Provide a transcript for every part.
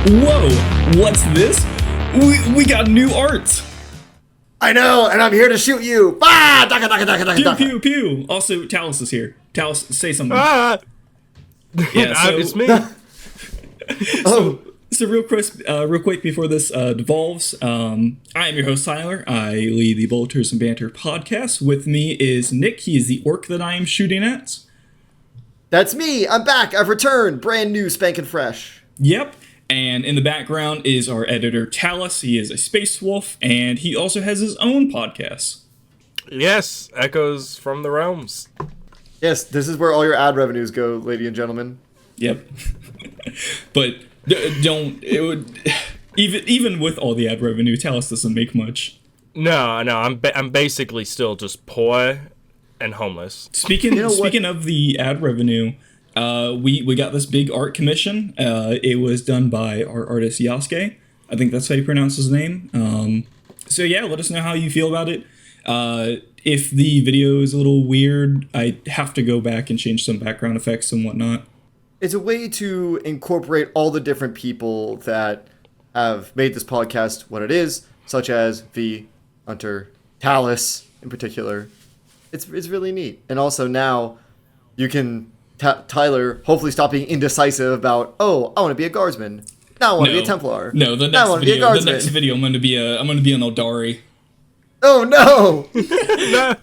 Whoa, what's this? We got new art! I know, and I'm here to shoot you! Ah! Daka, daka, daka, daka, Pew, daka. pew, pew! Also, Talis is here. Talis, say something. Ah! Yeah, so, It's me. so real quick before this devolves, I am your host, Tyler. I lead the Bolters and Banter podcast. With me is Nick. He is the orc that I am shooting at. That's me! I'm back! I've returned! Brand new, spanking fresh. Yep. And in the background is our editor, Talis. He is a space wolf, and he also has his own podcast. Yes, Echoes from the Realms. Yes, this is where all your ad revenues go, ladies and gentlemen. Yep. But don't... It would... Even with all the ad revenue, Talis doesn't make much. No, I'm basically still just poor and homeless. Speaking of the ad revenue, we got this big art commission. It was done by our artist Yaske. I think that's how you pronounce his name. So yeah, let us know how you feel about it. If the video is a little weird, I have to go back and change some background effects and whatnot. It's a way to incorporate all the different people that have made this podcast what it is, such as V, Hunter, Talis in particular. It's really neat. And also now you can, Tyler, hopefully stop being indecisive about, oh, I want to be a guardsman. Now I want to be a Templar. No, the next video I'm going to be an Eldari. Oh no! No.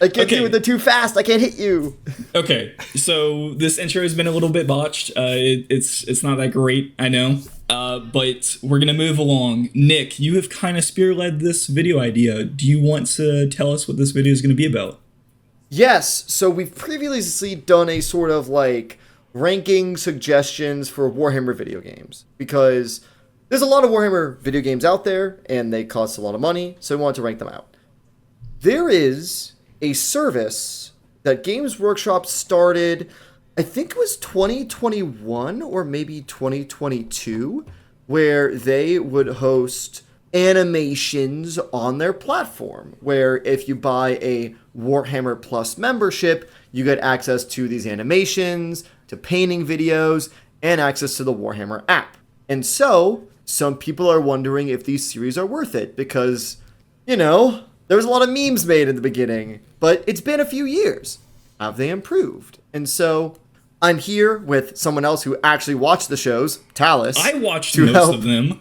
I can't do it too fast. I can't hit you. Okay, so this intro has been a little bit botched. It's not that great, I know. But we're gonna move along. Nick, you have kind of spearled this video idea. Do you want to tell us what this video is gonna be about? Yes. So we've previously done a sort of like ranking suggestions for Warhammer video games because there's a lot of Warhammer video games out there and they cost a lot of money. So we wanted to rank them out. There is a service that Games Workshop started, I think it was 2021 or maybe 2022, where they would host animations on their platform, where if you buy a Warhammer Plus membership, you get access to these animations, to painting videos, and access to the Warhammer app. And so, some people are wondering if these series are worth it, because, you know, there was a lot of memes made in the beginning, but it's been a few years. Have they improved? And so I'm here with someone else who actually watched the shows, Talis. I watched most of them.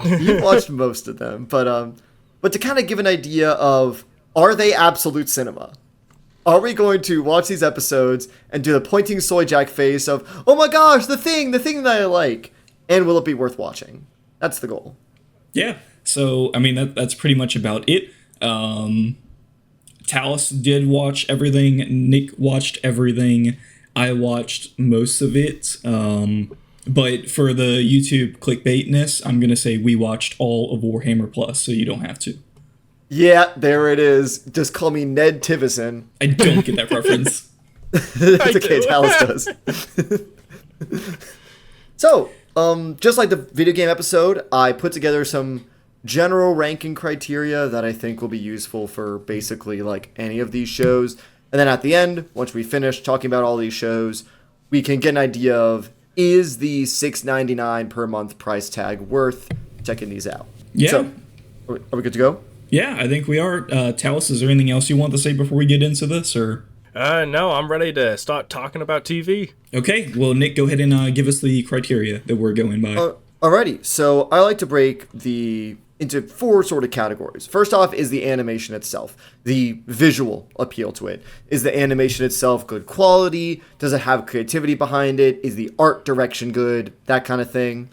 You watched most of them, but to kind of give an idea of, are they absolute cinema? Are we going to watch these episodes and do the pointing soy jack face of, oh my gosh, the thing that I like, and will it be worth watching? That's the goal. Yeah. So I mean that's pretty much about it. Talis did watch everything. Nick watched everything. I watched most of it. But for the YouTube clickbaitness, I'm going to say we watched all of Warhammer Plus, so you don't have to. Yeah, there it is. Just call me Ned Tivison. I don't get that reference. It's okay, Talis does. So, just like the video game episode, I put together some general ranking criteria that I think will be useful for basically like any of these shows. And then at the end, once we finish talking about all these shows, we can get an idea of, is the $6.99 per month price tag worth checking these out? Yeah. So, are we good to go? Yeah, I think we are. Talis, is there anything else you want to say before we get into this, or? No, I'm ready to start talking about TV. Okay, well, Nick, go ahead and give us the criteria that we're going by. Alrighty, so I like to break into four sort of categories. First off is the animation itself, the visual appeal to it. Is the animation itself good quality? Does it have creativity behind it? Is the art direction good? That kind of thing.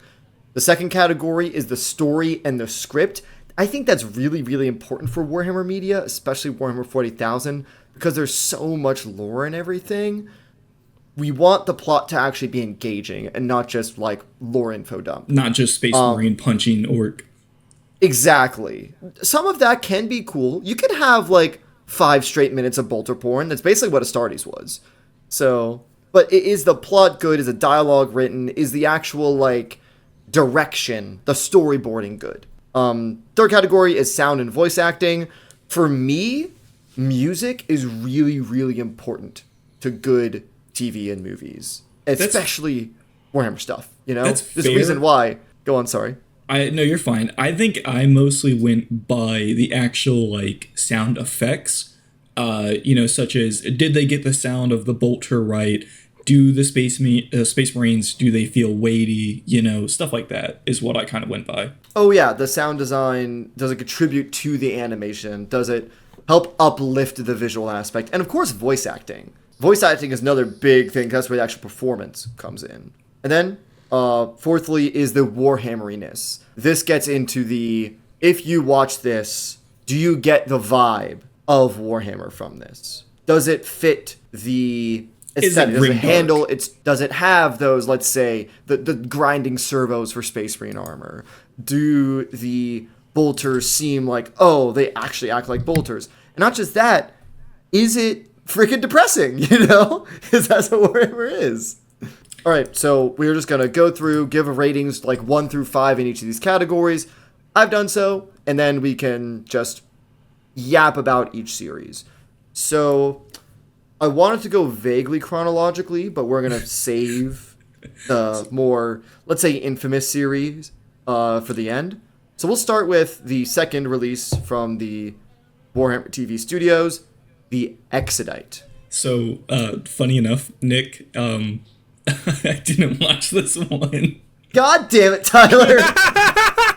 The second category is the story and the script. I think that's really, really important for Warhammer media, especially Warhammer 40,000, because there's so much lore and everything. We want the plot to actually be engaging and not just like lore info dump. Not just Space Marine punching orc. Exactly. Some of that can be cool. You could have like 5 straight minutes of bolter porn. That's basically what Astartes was. So, but is the plot good? Is the dialogue written? Is the actual like direction, the storyboarding good? Third category is sound and voice acting. For me, music is really, really important to good TV and movies, especially Warhammer stuff. You know, That's there's a fair. reason why. Go on, sorry. No, you're fine. I think I mostly went by the actual like sound effects, such as did they get the sound of the bolter right? Do the Space Marines, do they feel weighty? Stuff like that is what I kind of went by. Oh yeah, the sound design, does it contribute to the animation? Does it help uplift the visual aspect? And of course, voice acting. Voice acting is another big thing. That's where the actual performance comes in. And then, fourthly, is the Warhammeriness. This gets into the, if you watch this, do you get the vibe of Warhammer from this? Does it fit the aesthetic? Does it handle does it have those, let's say, the grinding servos for Space Marine armor? Do the bolters seem like, oh, they actually act like bolters? And not just that, is it freaking depressing, Because that's what Warhammer is. All right, so we're just going to go through, give ratings like 1 through 5 in each of these categories. I've done so, and then we can just yap about each series. So I wanted to go vaguely chronologically, but we're going to save the more, let's say, infamous series for the end. So we'll start with the second release from the Warhammer TV studios, the Exodite. So, funny enough, Nick, I didn't watch this one. God damn it, Tyler!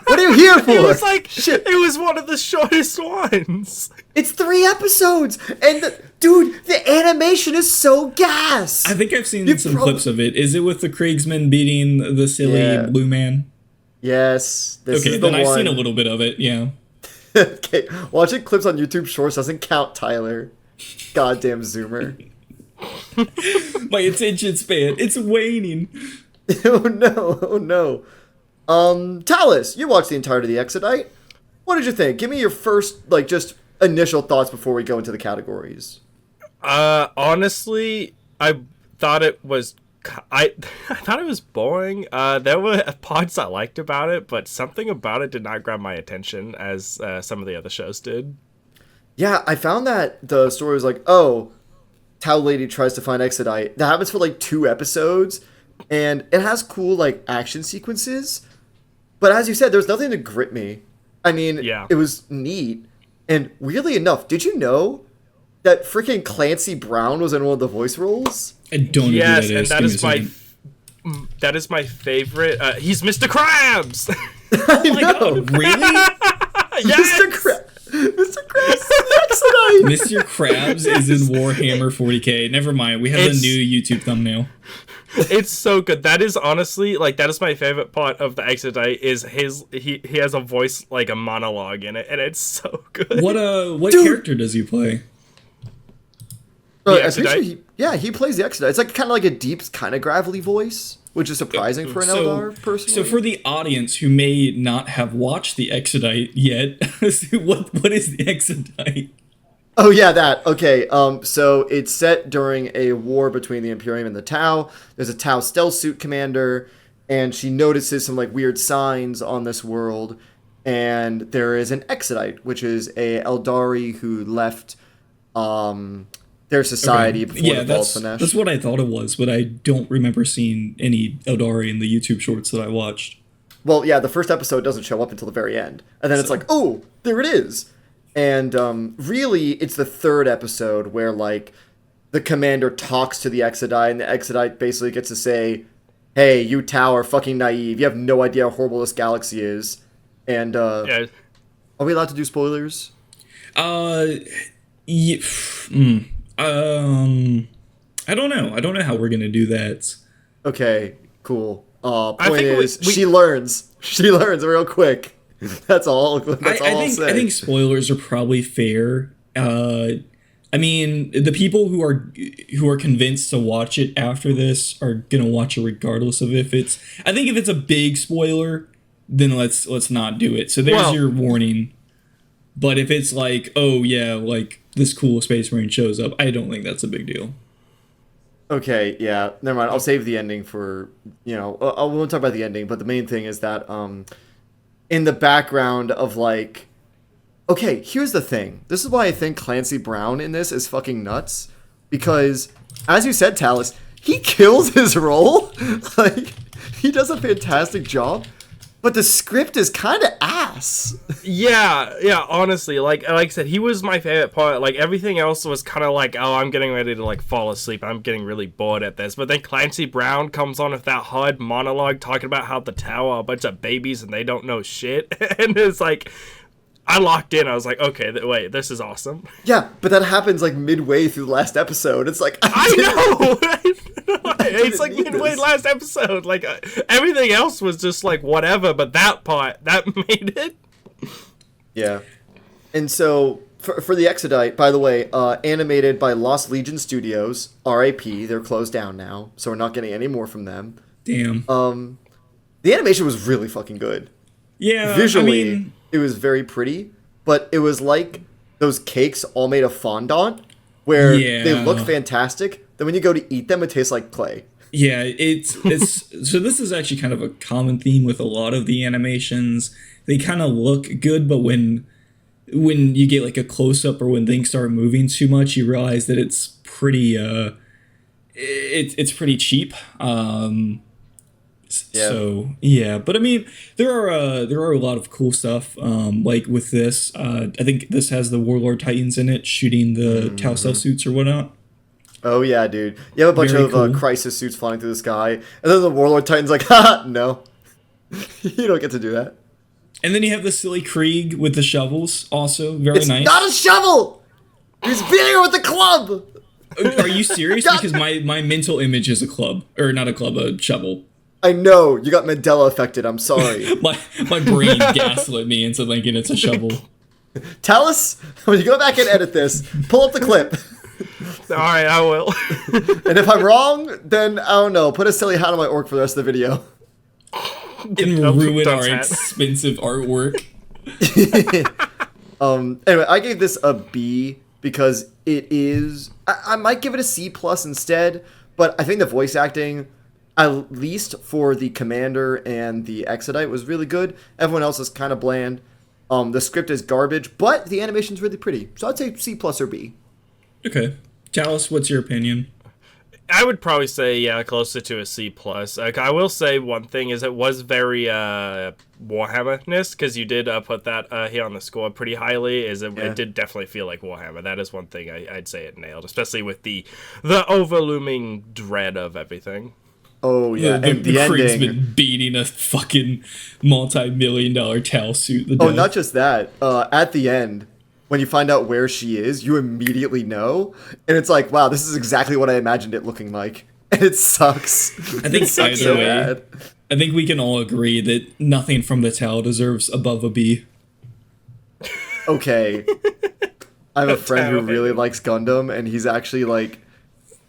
What are you here for? It was like, shit. It was one of the shortest ones. It's 3 episodes, and dude, the animation is so gas. I think I've seen some clips of it. Is it with the Kriegsman beating the silly blue man? Yes, this is the then one. I've seen a little bit of it, yeah. Okay, watching clips on YouTube Shorts doesn't count, Tyler. Goddamn Zoomer. My attention span, it's waning. Oh no. Talis, you watched the entirety of the Exodite. What did you think? Give me your first, just initial thoughts before we go into the categories. Honestly, I thought it was I thought it was boring. There were parts I liked about it, but something about it did not grab my attention as some of the other shows did. Yeah, I found that the story was like, oh, Tau Lady tries to find Exodite. That happens for 2 episodes, and it has cool action sequences. But as you said, there's nothing to grip me. I mean, It was neat. And weirdly enough, did you know that freaking Clancy Brown was in one of the voice roles? I don't know who that is. Yes, and that is my favorite. He's Mr. Krabs. I know. Really? Yes! Mr. Krabs is the Exodite. Mr. Krabs is in Warhammer 40k. Never mind. We have a new YouTube thumbnail. It's so good. That is honestly that is my favorite part of the Exodite is he has a voice like a monologue in it, and it's so good. What character does he play? The Exodite? He plays the Exodite. It's kind of like a deep, kind of gravelly voice, which is surprising for an Eldar, personally. So for the audience who may not have watched the Exodite yet, what is the Exodite? Oh yeah, that. Okay, so it's set during a war between the Imperium and the Tau. There's a Tau stealth suit commander, and she notices some weird signs on this world, and there is an Exodite, which is a Eldari who left their society before the Fall of Slaanesh. That's what I thought it was, but I don't remember seeing any Eldari in the YouTube shorts that I watched. Well, yeah, the first episode doesn't show up until the very end, and then it's like, oh, there it is. And really, it's the third episode where, the commander talks to the Exodite, and the Exodite basically gets to say, hey, you Tau are fucking naive. You have no idea how horrible this galaxy is. And, Yeah. Are we allowed to do spoilers? I don't know. I don't know how we're going to do that. Okay, cool. Point think is, she learns. She learns real quick. That's all. I'll say. I think spoilers are probably fair. I mean, the people who are convinced to watch it after this are gonna watch it regardless of if it's. I think if it's a big spoiler, then let's not do it. So there's your warning. But if it's oh yeah, this cool Space Marine shows up, I don't think that's a big deal. Okay, yeah, never mind. I'll save the ending for I won't talk about the ending, but the main thing is that in the background of okay, here's the thing. This is why I think Clancy Brown in this is fucking nuts, because as you said, Talis, he kills his role. he does a fantastic job, but the script is kind of ass. Yeah, honestly, like I said, he was my favorite part. Like, everything else was kind of like, oh, I'm getting ready to, like, fall asleep. I'm getting really bored at this. But then Clancy Brown comes on with that hard monologue talking about how the tower are a bunch of babies and they don't know shit. And it's like, I locked in. I was like, okay, wait, this is awesome. Yeah, but that happens, like, midway through the last episode. It's like, I know! It's like midway last episode. Like, everything else was just like whatever, but that part, that made it. Yeah. And so, for the Exodite, by the way, animated by Lost Legion Studios, RIP, they're closed down now, so we're not getting any more from them. Damn. The animation was really fucking good. Yeah, Visually, it was very pretty, but it was like those cakes all made of fondant, where they look fantastic, then when you go to eat them, it tastes like clay. Yeah, it's so this is actually kind of a common theme with a lot of the animations. They kind of look good, but when you get like a close up or when things start moving too much, you realize that it's pretty it's pretty cheap. So yeah, but I mean, there are a lot of cool stuff. Like with this, I think this has the Warlord Titans in it, shooting the Talis suits or whatnot. Oh yeah, dude. You have a bunch of cool. Crisis suits flying through the sky, and then the Warlord Titan's like, haha, no. You don't get to do that. And then you have the silly Krieg with the shovels, also very nice. It's not a shovel! He's beating her with the club! Are you serious? Because my mental image is a club. Or not a club, a shovel. I know, you got Mandela affected, I'm sorry. my brain gaslit me into thinking it's a shovel. Talis, when you go back and edit this, pull up the clip. Alright, I will. And if I'm wrong, then, I don't know, put a silly hat on my orc for the rest of the video. And ruin our expensive artwork. Anyway, I gave this a B because it is... I might give it a C plus instead, but I think the voice acting, at least for the Commander and the Exodite, was really good. Everyone else is kind of bland. The script is garbage, but the animation's really pretty. So I'd say C plus or B. Okay. Talis, what's your opinion? I would probably say, yeah, closer to a C+. Like, I will say one thing is it was very Warhammer-ness, because you did put that here on the score pretty highly. It did definitely feel like Warhammer. That is one thing I'd say it nailed, especially with the overlooming dread of everything. Oh, yeah. The Krieg's been beating a fucking multi-million-dollar Tal suit. Oh, not just that. At the end, when you find out where she is, you immediately know. And it's like, wow, this is exactly what I imagined it looking like. And it sucks. I think either way, I think we can all agree that nothing from the Tal deserves above a B. Okay. I have a friend who really likes Gundam, and he's actually like,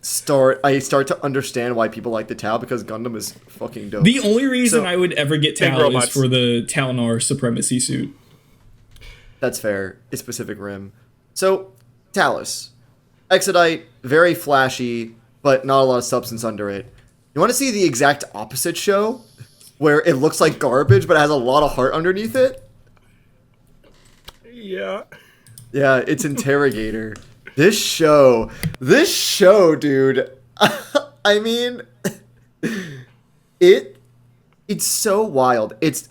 I start to understand why people like the Tal, because Gundam is fucking dope. The only reason I would ever get Tal is for the Talnar Supremacy suit. That's fair. It's Pacific Rim. So, Talis. Exodite, very flashy, but not a lot of substance under it. You want to see the exact opposite show? Where it looks like garbage, but it has a lot of heart underneath it? Yeah. Yeah, it's Interrogator. This show, dude. I mean, it's so wild. It's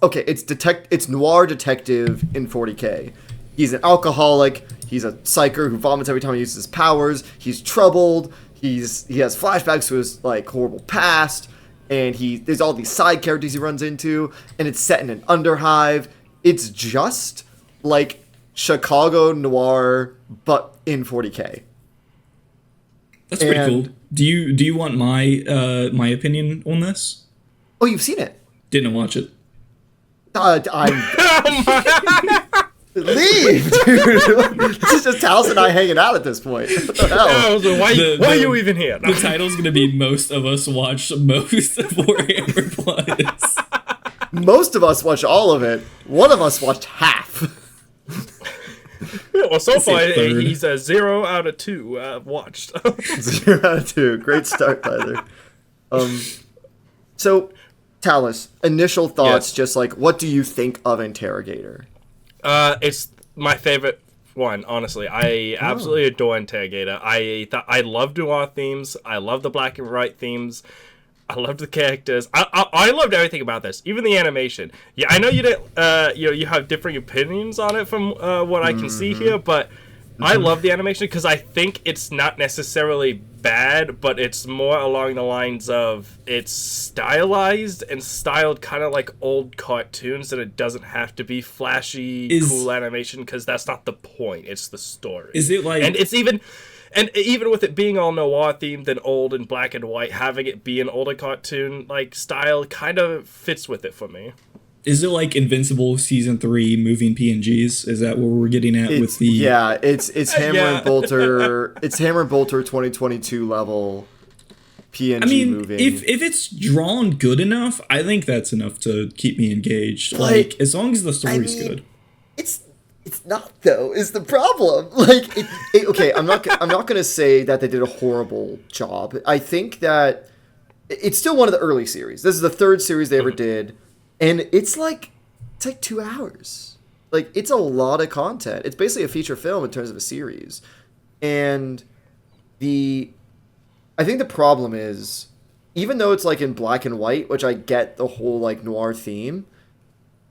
noir detective in 40K. He's an alcoholic. He's a psyker who vomits every time he uses his powers. He's troubled. He has flashbacks to his like horrible past, and there's all these side characters he runs into, and it's set in an underhive. It's just like Chicago noir, but in 40K. That's pretty cool. Do you want my my opinion on this? Oh, you've seen it? Didn't watch it. Leave, dude. This is just Talis and I hanging out at this point. What the hell? Why are you even here? The title's gonna be most of us watch most of Warhammer Plus. Most of us watch all of it. One of us watched half. Well, so far he's a 0 out of 2 watched. 0 out of 2. Great start, Tyler. So, Talis, initial thoughts. Yes. Just like, what do you think of Interrogator? It's my favorite one, honestly. I absolutely adore Interrogator. I love noir themes. I love the black and white themes. I loved the characters. I loved everything about this, even the animation. Yeah, I know you didn't. You have differing opinions on it from what I can see here, but I love the animation because I think it's not necessarily bad, but it's more along the lines of it's stylized and styled kind of like old cartoons, and it doesn't have to be flashy, cool animation because that's not the point. It's the story. Is it like? And even with it being all noir themed and old and black and white, having it be an older cartoon like style kind of fits with it for me. Is it like Invincible Season 3 moving PNGs? Is that what we're getting at with the... Yeah, it's Hammer and Bolter. It's Hammer and Bolter 2022 level PNG moving. If it's drawn good enough, I think that's enough to keep me engaged. Like as long as the story's good. It's not though. Is the problem? Like, okay, I'm not gonna say that they did a horrible job. I think that it's still one of the early series. This is the third series they ever did, and it's like 2 hours. Like, it's a lot of content. It's basically a feature film in terms of a series, and I think the problem is, even though it's like in black and white, which I get the whole like noir theme.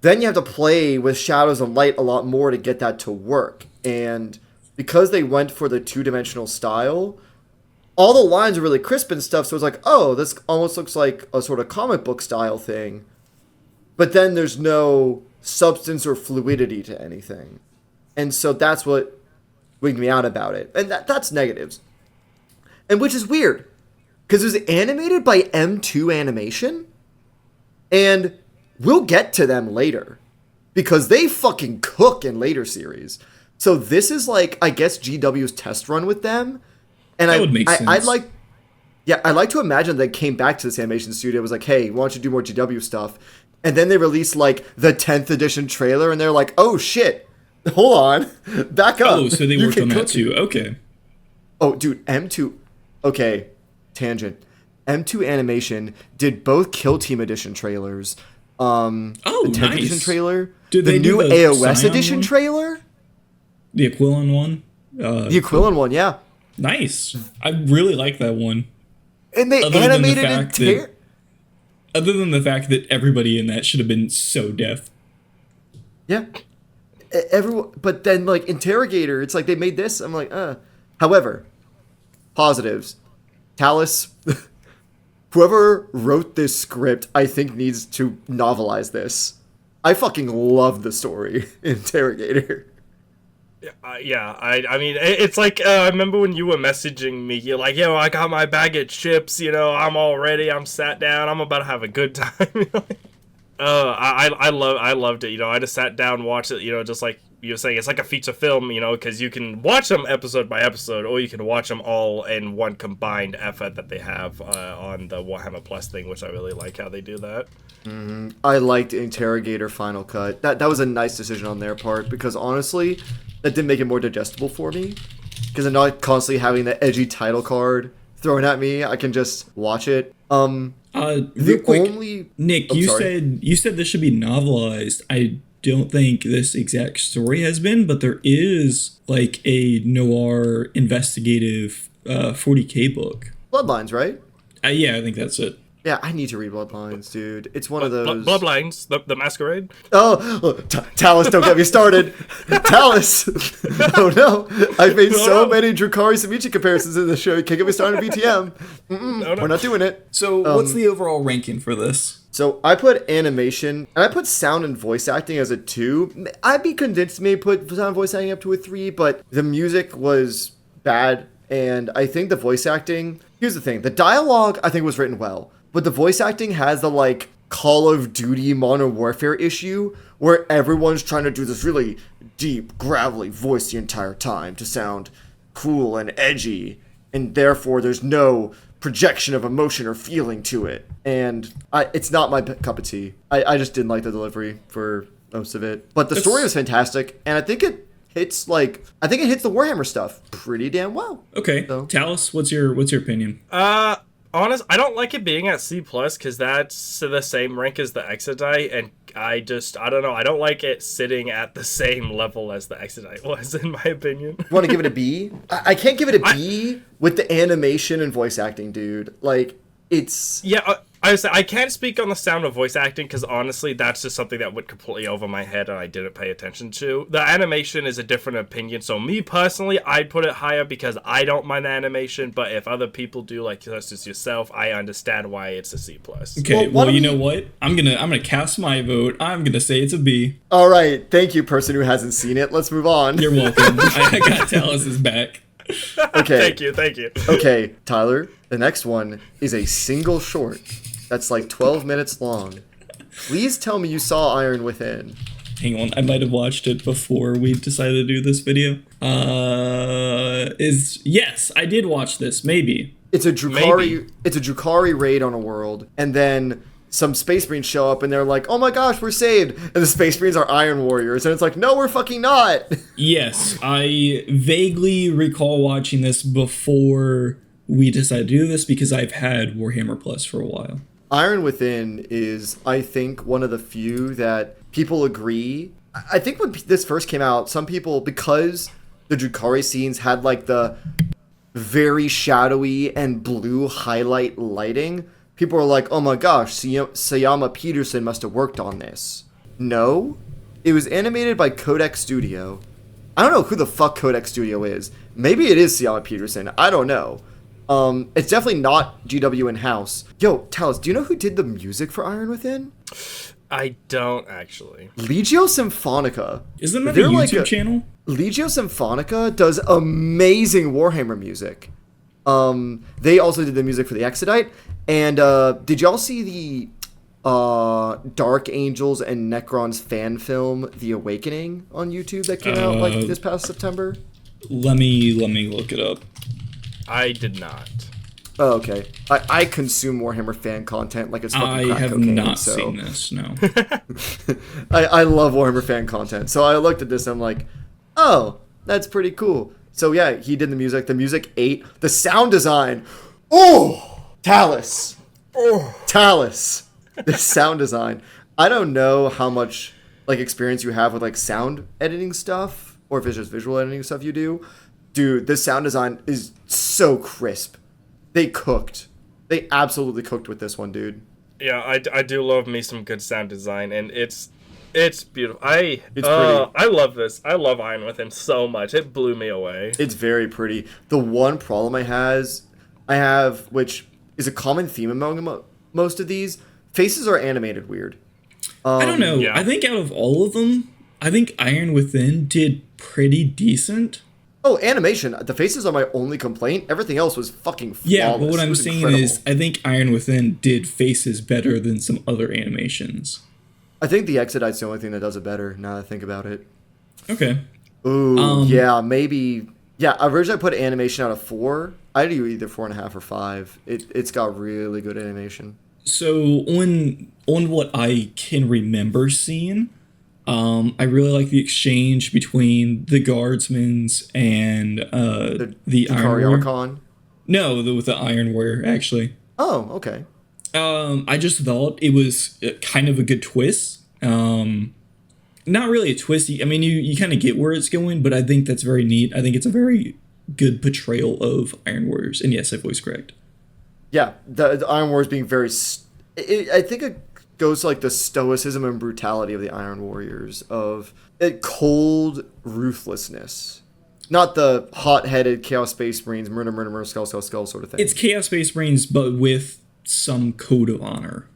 Then you have to play with shadows and light a lot more to get that to work. And because they went for the two-dimensional style, all the lines are really crisp and stuff, so it's like, oh, this almost looks like a sort of comic book style thing. But then there's no substance or fluidity to anything. And so that's what wigged me out about it. And that's negatives. And which is weird, because it was animated by M2 Animation, and... we'll get to them later, because they fucking cook in later series. So this is like, I guess, GW's test run with them, and that would make sense. I'd like to imagine they came back to this animation studio, was like, hey, why don't you do more GW stuff? And then they released like the 10th edition trailer, and they're like, oh shit, hold on, back up. Oh, so they worked on that too. Okay. Oh, dude, M2. Okay, tangent. M2 Animation did both Kill Team edition trailers. The 10th edition trailer, the new AOS edition trailer, the Aquilon one, the Aquilon one, yeah, nice. I really like that one. And they animated it. Other than the fact that everybody in that should have been so deaf. Yeah, everyone. But then like Interrogator, it's like they made this. I'm like, However, positives. Talis. Whoever wrote this script, I think, needs to novelize this. I fucking love the story, Interrogator. I mean, it's like, I remember when you were messaging me, you're like, yo, I got my bag of chips, I'm all ready, I'm sat down, I'm about to have a good time. I loved it, I just sat down, watched it, just like you were saying, it's like a feature film, because you can watch them episode by episode, or you can watch them all in one combined effort that they have on the Warhammer Plus thing, which I really like how they do that. Mm-hmm. I liked Interrogator Final Cut. That was a nice decision on their part, because honestly, that did make it more digestible for me, because I'm not constantly having that edgy title card thrown at me. I can just watch it. Nick, you said this should be novelized. I don't think this exact story has been, but there is like a noir investigative 40K book. Bloodlines, right? Yeah, I think that's it. Yeah, I need to read Bloodlines, dude. It's one of those... Bloodlines? The Masquerade? Talis, don't get me started. Talis! Oh no, I've made so many Drukhari Samichi comparisons in the show. You can't get me started on VTM. No. We're not doing it. So what's the overall ranking for this? So I put animation, and I put sound and voice acting as a 2. I'd be convinced to maybe put sound and voice acting up to a 3, but the music was bad, and I think the voice acting... Here's the thing. The dialogue, I think, was written well. But the voice acting has the, like, Call of Duty Modern Warfare issue where everyone's trying to do this really deep, gravelly voice the entire time to sound cool and edgy, and therefore there's no projection of emotion or feeling to it. And it's not my cup of tea. I just didn't like the delivery for most of it. But the story was fantastic, and I think it hits the Warhammer stuff pretty damn well. Okay. So. Talis, what's your opinion? I don't like it being at C+, because that's the same rank as the Exodite, and I don't know, I don't like it sitting at the same level as the Exodite was, in my opinion. You want to give it a B? I can't give it a B with the animation and voice acting, dude. Like, it's Yeah, I can't speak on the sound of voice acting because honestly, that's just something that went completely over my head and I didn't pay attention to. The animation is a different opinion, so me personally, I'd put it higher because I don't mind the animation. But if other people do, like such as yourself, I understand why it's a C plus. Okay, well, you know what? I'm gonna cast my vote. I'm gonna say it's a B. all right. Thank you, person who hasn't seen it. Let's move on. You're welcome. I got Talis' back. Okay. Thank you. Okay, Tyler. The next one is a single short that's like 12 minutes long. Please tell me you saw Iron Within. Hang on, I might have watched it before we decided to do this video. Yes, I did watch this. Maybe. It's a Drukhari raid on a world, and then some Space Marines show up and they're like, "Oh my gosh, we're saved!" And the Space Marines are Iron Warriors, and it's like, "No, we're fucking not." Yes, I vaguely recall watching this before we decided to do this because I've had Warhammer Plus for a while. Iron Within is, I think, one of the few that people agree. I think when this first came out, some people, because the Drukhari scenes had like the very shadowy and blue highlight lighting, people were like, "Oh my gosh, Sayama Peterson must have worked on this." No, it was animated by Kodak Studio. I don't know who the fuck Kodak Studio is. Maybe it is Sayama Peterson. I don't know. It's definitely not GW in-house. Yo, Talis, do you know who did the music for Iron Within? I don't actually. Legio Symphonica. Isn't that a YouTube channel? Legio Symphonica does amazing Warhammer music. They also did the music for the Exodite. And did y'all see the Dark Angels and Necrons fan film, The Awakening, on YouTube that came out like this past September? Let me look it up. I did not. Oh, okay. I consume Warhammer fan content like it's fucking crack cocaine. I have not seen this, no. I love Warhammer fan content. So I looked at this and I'm like, oh, that's pretty cool. So yeah, he did the music. The music ate. The sound design. Oh, Talis. Oh, Talis. The sound design. I don't know how much like experience you have with like sound editing stuff or if it's just visual editing stuff you do. Dude, this sound design is so crisp. They cooked. They absolutely cooked with this one, dude. Yeah, I do love me some good sound design, and it's beautiful. It's pretty. I love this. I love Iron Within so much. It blew me away. It's very pretty. The one problem I have, which is a common theme among most of these, faces are animated weird. I don't know. Yeah. I think out of all of them, I think Iron Within did pretty decent. Oh, animation. The faces are my only complaint. Everything else was fucking flawless. Yeah, but what I'm saying incredible. is, I think Iron Within did faces better than some other animations. I think the Exodite's the only thing that does it better, now that I think about it. Okay. Ooh, yeah, maybe. Yeah, originally I put animation out of 4. I do either 4.5 or 5. It's got really good animation. So, on what I can remember seeing, I really like the exchange between the guardsmen's and the Iron Warrior. Archon? No, with the Iron Warrior, actually. Oh, okay. I just thought it was kind of a good twist. Not really a twist. I mean, you kind of get where it's going, but I think that's very neat. I think it's a very good portrayal of Iron Warriors. And yes, I voice correct. Yeah, the Iron Warriors being very... I think it goes to like the stoicism and brutality of the Iron Warriors, of cold ruthlessness. Not the hot-headed Chaos Space Marines, murder, skull sort of thing. It's Chaos Space Marines, but with some code of honor.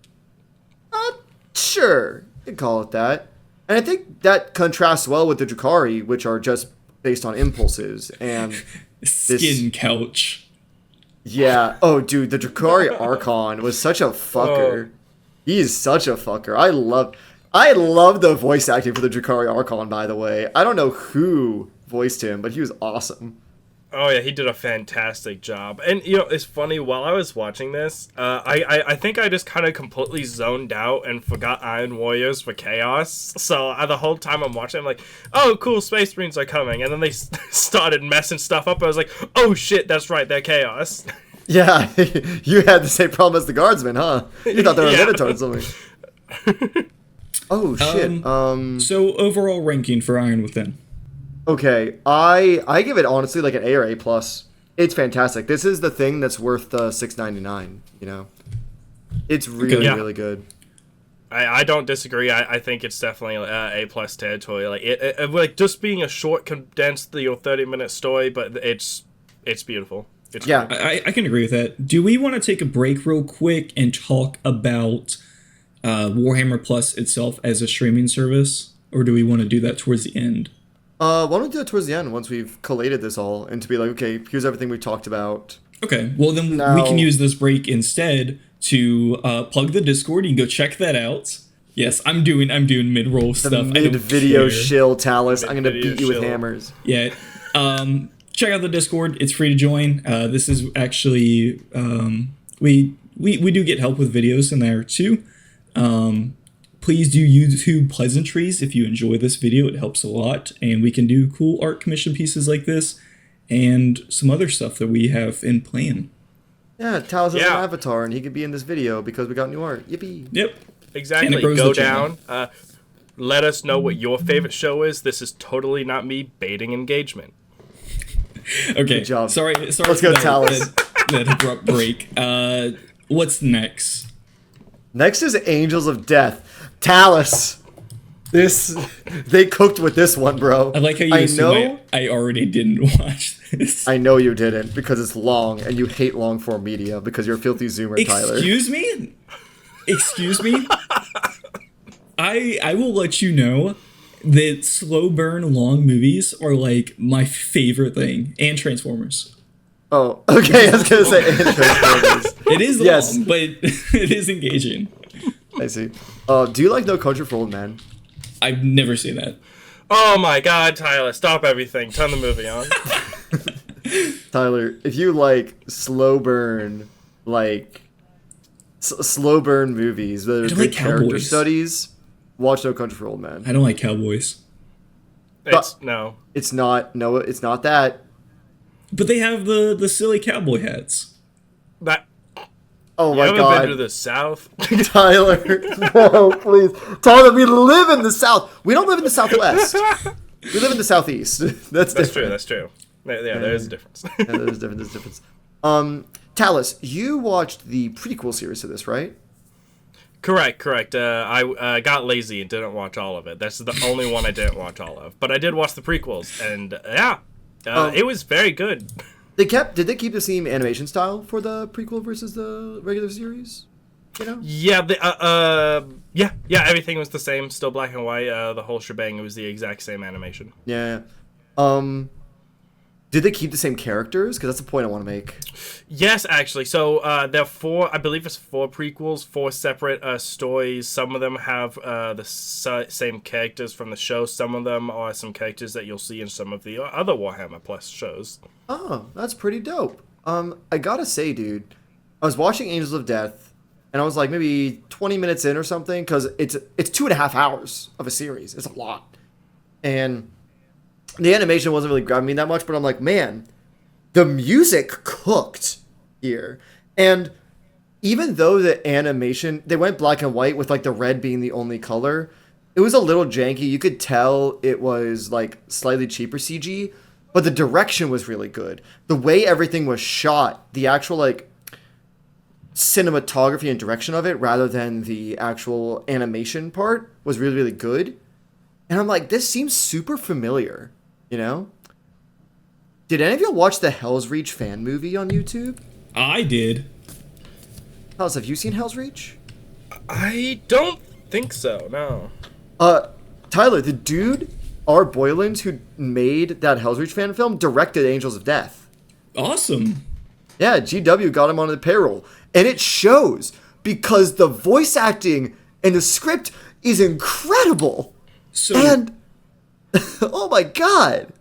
Sure, you could call it that. And I think that contrasts well with the Drukhari, which are just based on impulses and Skin couch. Yeah. Oh, dude, the Drukhari Archon was such a fucker. Oh. He is such a fucker. I love the voice acting for the Drukhari Archon, by the way. I don't know who voiced him, but he was awesome. Oh yeah, he did a fantastic job. And you know, it's funny, while I was watching this, I think I just kind of completely zoned out and forgot Iron Warriors for Chaos. So the whole time I'm watching, I'm like, oh cool, Space Marines are coming. And then they started messing stuff up. I was like, oh shit, that's right, they're Chaos. Yeah, you had the same problem as the Guardsmen, huh? You thought they were Minotaurs or something. Oh shit. So overall ranking for Iron Within. Okay, I give it honestly like an A or A+. It's fantastic. This is the thing that's worth $6.99, you know? It's really, Yeah. really good. I don't disagree. I think it's definitely A plus territory. Like it like just being a short, condensed 30-minute story, but it's beautiful. It's Yeah. great. I can agree with that. Do we want to take a break real quick and talk about Warhammer Plus itself as a streaming service, or do we want to do that towards the end? Why don't we do it towards the end once we've collated this all and to be like, okay, here's everything we talked about. Okay, well then we can use this break instead to plug the Discord. You can go check that out. Yes, I'm doing mid-roll stuff. I don't Mid-video care. shill, Talis. I'm gonna Mid-video beat you with shill. hammers. Yeah. Check out the Discord. It's free to join. This is actually we do get help with videos in there too. Please do YouTube pleasantries if you enjoy this video. It helps a lot, and we can do cool art commission pieces like this and some other stuff that we have in plan. Yeah, Talis has an Yeah. avatar, and he could be in this video because we got new art. Yippee! Yep. Exactly. And it grows Go the channel. down. Let us know what your favorite show is. This is totally not me baiting engagement. Okay. Good job. Sorry. Let's for go, that, Talis. that abrupt break. What's next? Next is Angels of Death. Talis. They cooked with this one, bro. I like how you assume I already didn't watch this. I know you didn't because it's long and you hate long form media because you're a filthy zoomer, Tyler. Excuse me? Excuse me? I will let you know that slow burn long movies are like my favorite thing, and Transformers. Oh, okay. I was gonna say Transformers. It is Yes. long, but it is engaging. I see. Do you like No Country for Old Men? I've never seen that. Oh my god, Tyler, stop everything. Turn the movie on. Tyler, if you like slow burn, slow burn movies, whether it's I don't like good character cowboys. studies, watch No Country for Old Men. I don't like cowboys. No. It's not. No, it's not that. But they have the silly cowboy hats. That Oh you my haven't god, been to the South? Tyler! No, please, Tyler. We live in the South. We don't live in the Southwest. We live in the Southeast. That's That's different. true, that's true. Yeah, there is a difference. Yeah, there's different. There's difference. Talis, you watched the prequel series to this, right? Correct. I got lazy and didn't watch all of it. That's the only one I didn't watch all of. But I did watch the prequels, and it was very good. Did they keep the same animation style for the prequel versus the regular series? You know? Yeah, everything was the same, still black and white. The whole shebang, it was the exact same animation. Yeah. Did they keep the same characters? Because that's the point I want to make. Yes, actually. So there are four, I believe it's four prequels, four separate stories. Some of them have the same characters from the show. Some of them are some characters that you'll see in some of the other Warhammer Plus shows. Oh, that's pretty dope. I gotta say, dude, I was watching Angels of Death, and I was like maybe 20 minutes in or something, because it's 2.5 hours of a series. It's a lot. And the animation wasn't really grabbing me that much, but I'm like, man, the music cooked here. And even though the animation, they went black and white with like the red being the only color, it was a little janky. You could tell it was like slightly cheaper CG, but the direction was really good. The way everything was shot, the actual like cinematography and direction of it rather than the actual animation part was really, really good. And I'm like, this seems super familiar, you know? Did any of you watch the Hell's Reach fan movie on YouTube? I did. How's, have you seen Hell's Reach? I don't think so, no. Tyler, the dude, R. Boylan's, who made that Hell's Reach fan film, directed Angels of Death. Awesome. Yeah, GW got him on the payroll. And it shows, because the voice acting and the script is incredible. So, And, oh my god.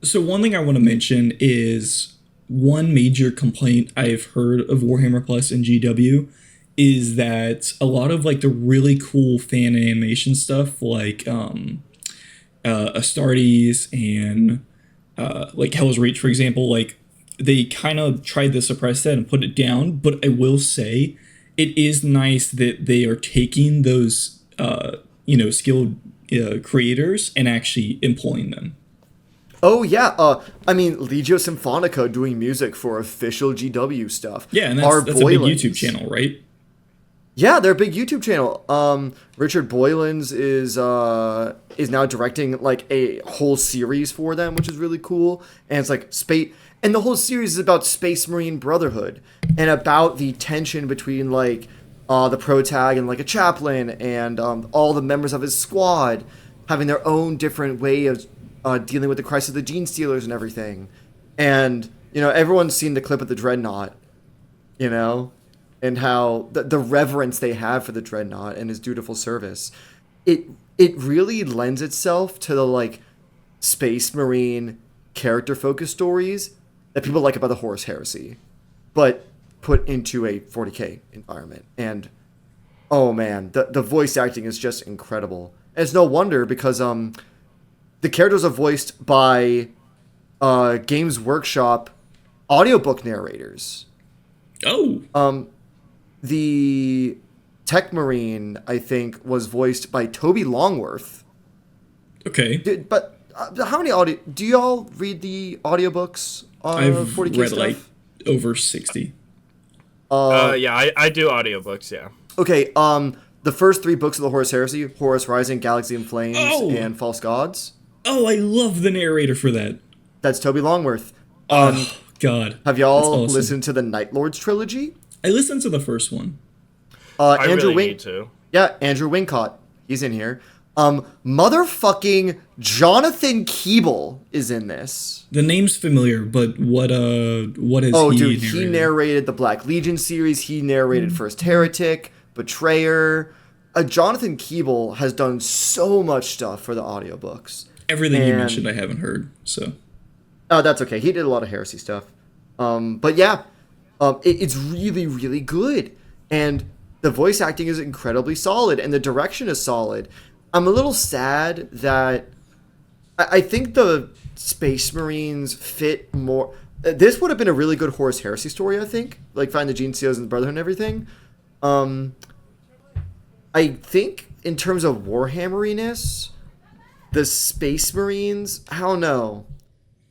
so one thing I want to mention is one major complaint I've heard of Warhammer Plus and GW is that a lot of like the really cool fan animation stuff, like Astartes and like Hell's Reach, for example, like they kind of tried to suppress that and put it down. But I will say, it is nice that they are taking those skilled creators and actually employing them. Oh yeah, I mean Legio Symphonica doing music for official GW stuff. Yeah, and R. that's a big Boylan's. YouTube channel, right? Yeah, they're a big YouTube channel. Richard Boylan's is now directing like a whole series for them, which is really cool. And it's like space, and the whole series is about Space Marine Brotherhood and about the tension between like the protag and like a chaplain and all the members of his squad having their own different way of dealing with the crisis of the Gene Stealers and everything. And everyone's seen the clip of the Dreadnought, and how the reverence they have for the Dreadnought and his dutiful service. It really lends itself to the like Space Marine character focused stories that people like about the Horus Heresy, but put into a 40K environment. And oh man, the voice acting is just incredible. And it's no wonder because the characters are voiced by Games Workshop audiobook narrators. Oh. The Tech Marine, I think, was voiced by Toby Longworth. Okay. But how many audio... Do you all read the audiobooks on I've 40K read stuff? like over 60. Yeah, I do audiobooks, yeah. Okay, the first 3 books of the Horus Heresy, Horus Rising, Galaxy in Flames, and False Gods. Oh, I love the narrator for that. That's Toby Longworth. Oh, God. Have y'all awesome. listened to the Night Lords trilogy? I listened to the first one. I Andrew really need to. Yeah, Andrew Wincott. He's in here. Motherfucking Jonathan Keeble is in this. The name's familiar, but what is Oh, he dude, he narrated? narrated the Black Legion series. He narrated First Heretic, Betrayer. Jonathan Keeble has done so much stuff for the audiobooks. Everything you mentioned I haven't heard, so. Oh, that's okay. He did a lot of heresy stuff. But yeah, it's really, really good. And the voice acting is incredibly solid, and the direction is solid. I'm a little sad that I think the Space Marines fit more. This would have been a really good Horus Heresy story, I think. Like, find the Gene Stealers and the Brotherhood and everything. I think in terms of Warhammeriness, the Space Marines, I don't know.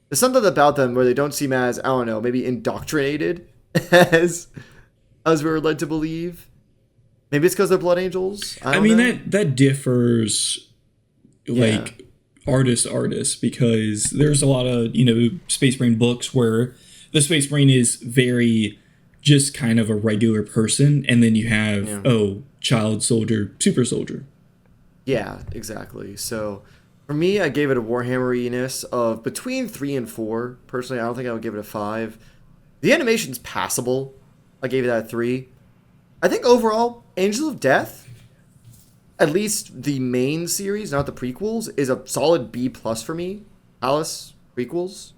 There's something about them where they don't seem as, I don't know, maybe indoctrinated as we were led to believe. Maybe it's because they're Blood Angels. I mean, that differs, like, artist, because there's a lot of, Space Marine books where the Space Marine is very just kind of a regular person, and then you have, child soldier, super soldier. Yeah, exactly. So, for me, I gave it a Warhammeriness of between 3 and 4. Personally, I don't think I would give it a 5. The animation's passable. I gave it that a 3. I think overall, Angels of Death, at least the main series, not the prequels, is a solid B+ for me. Talis, prequels.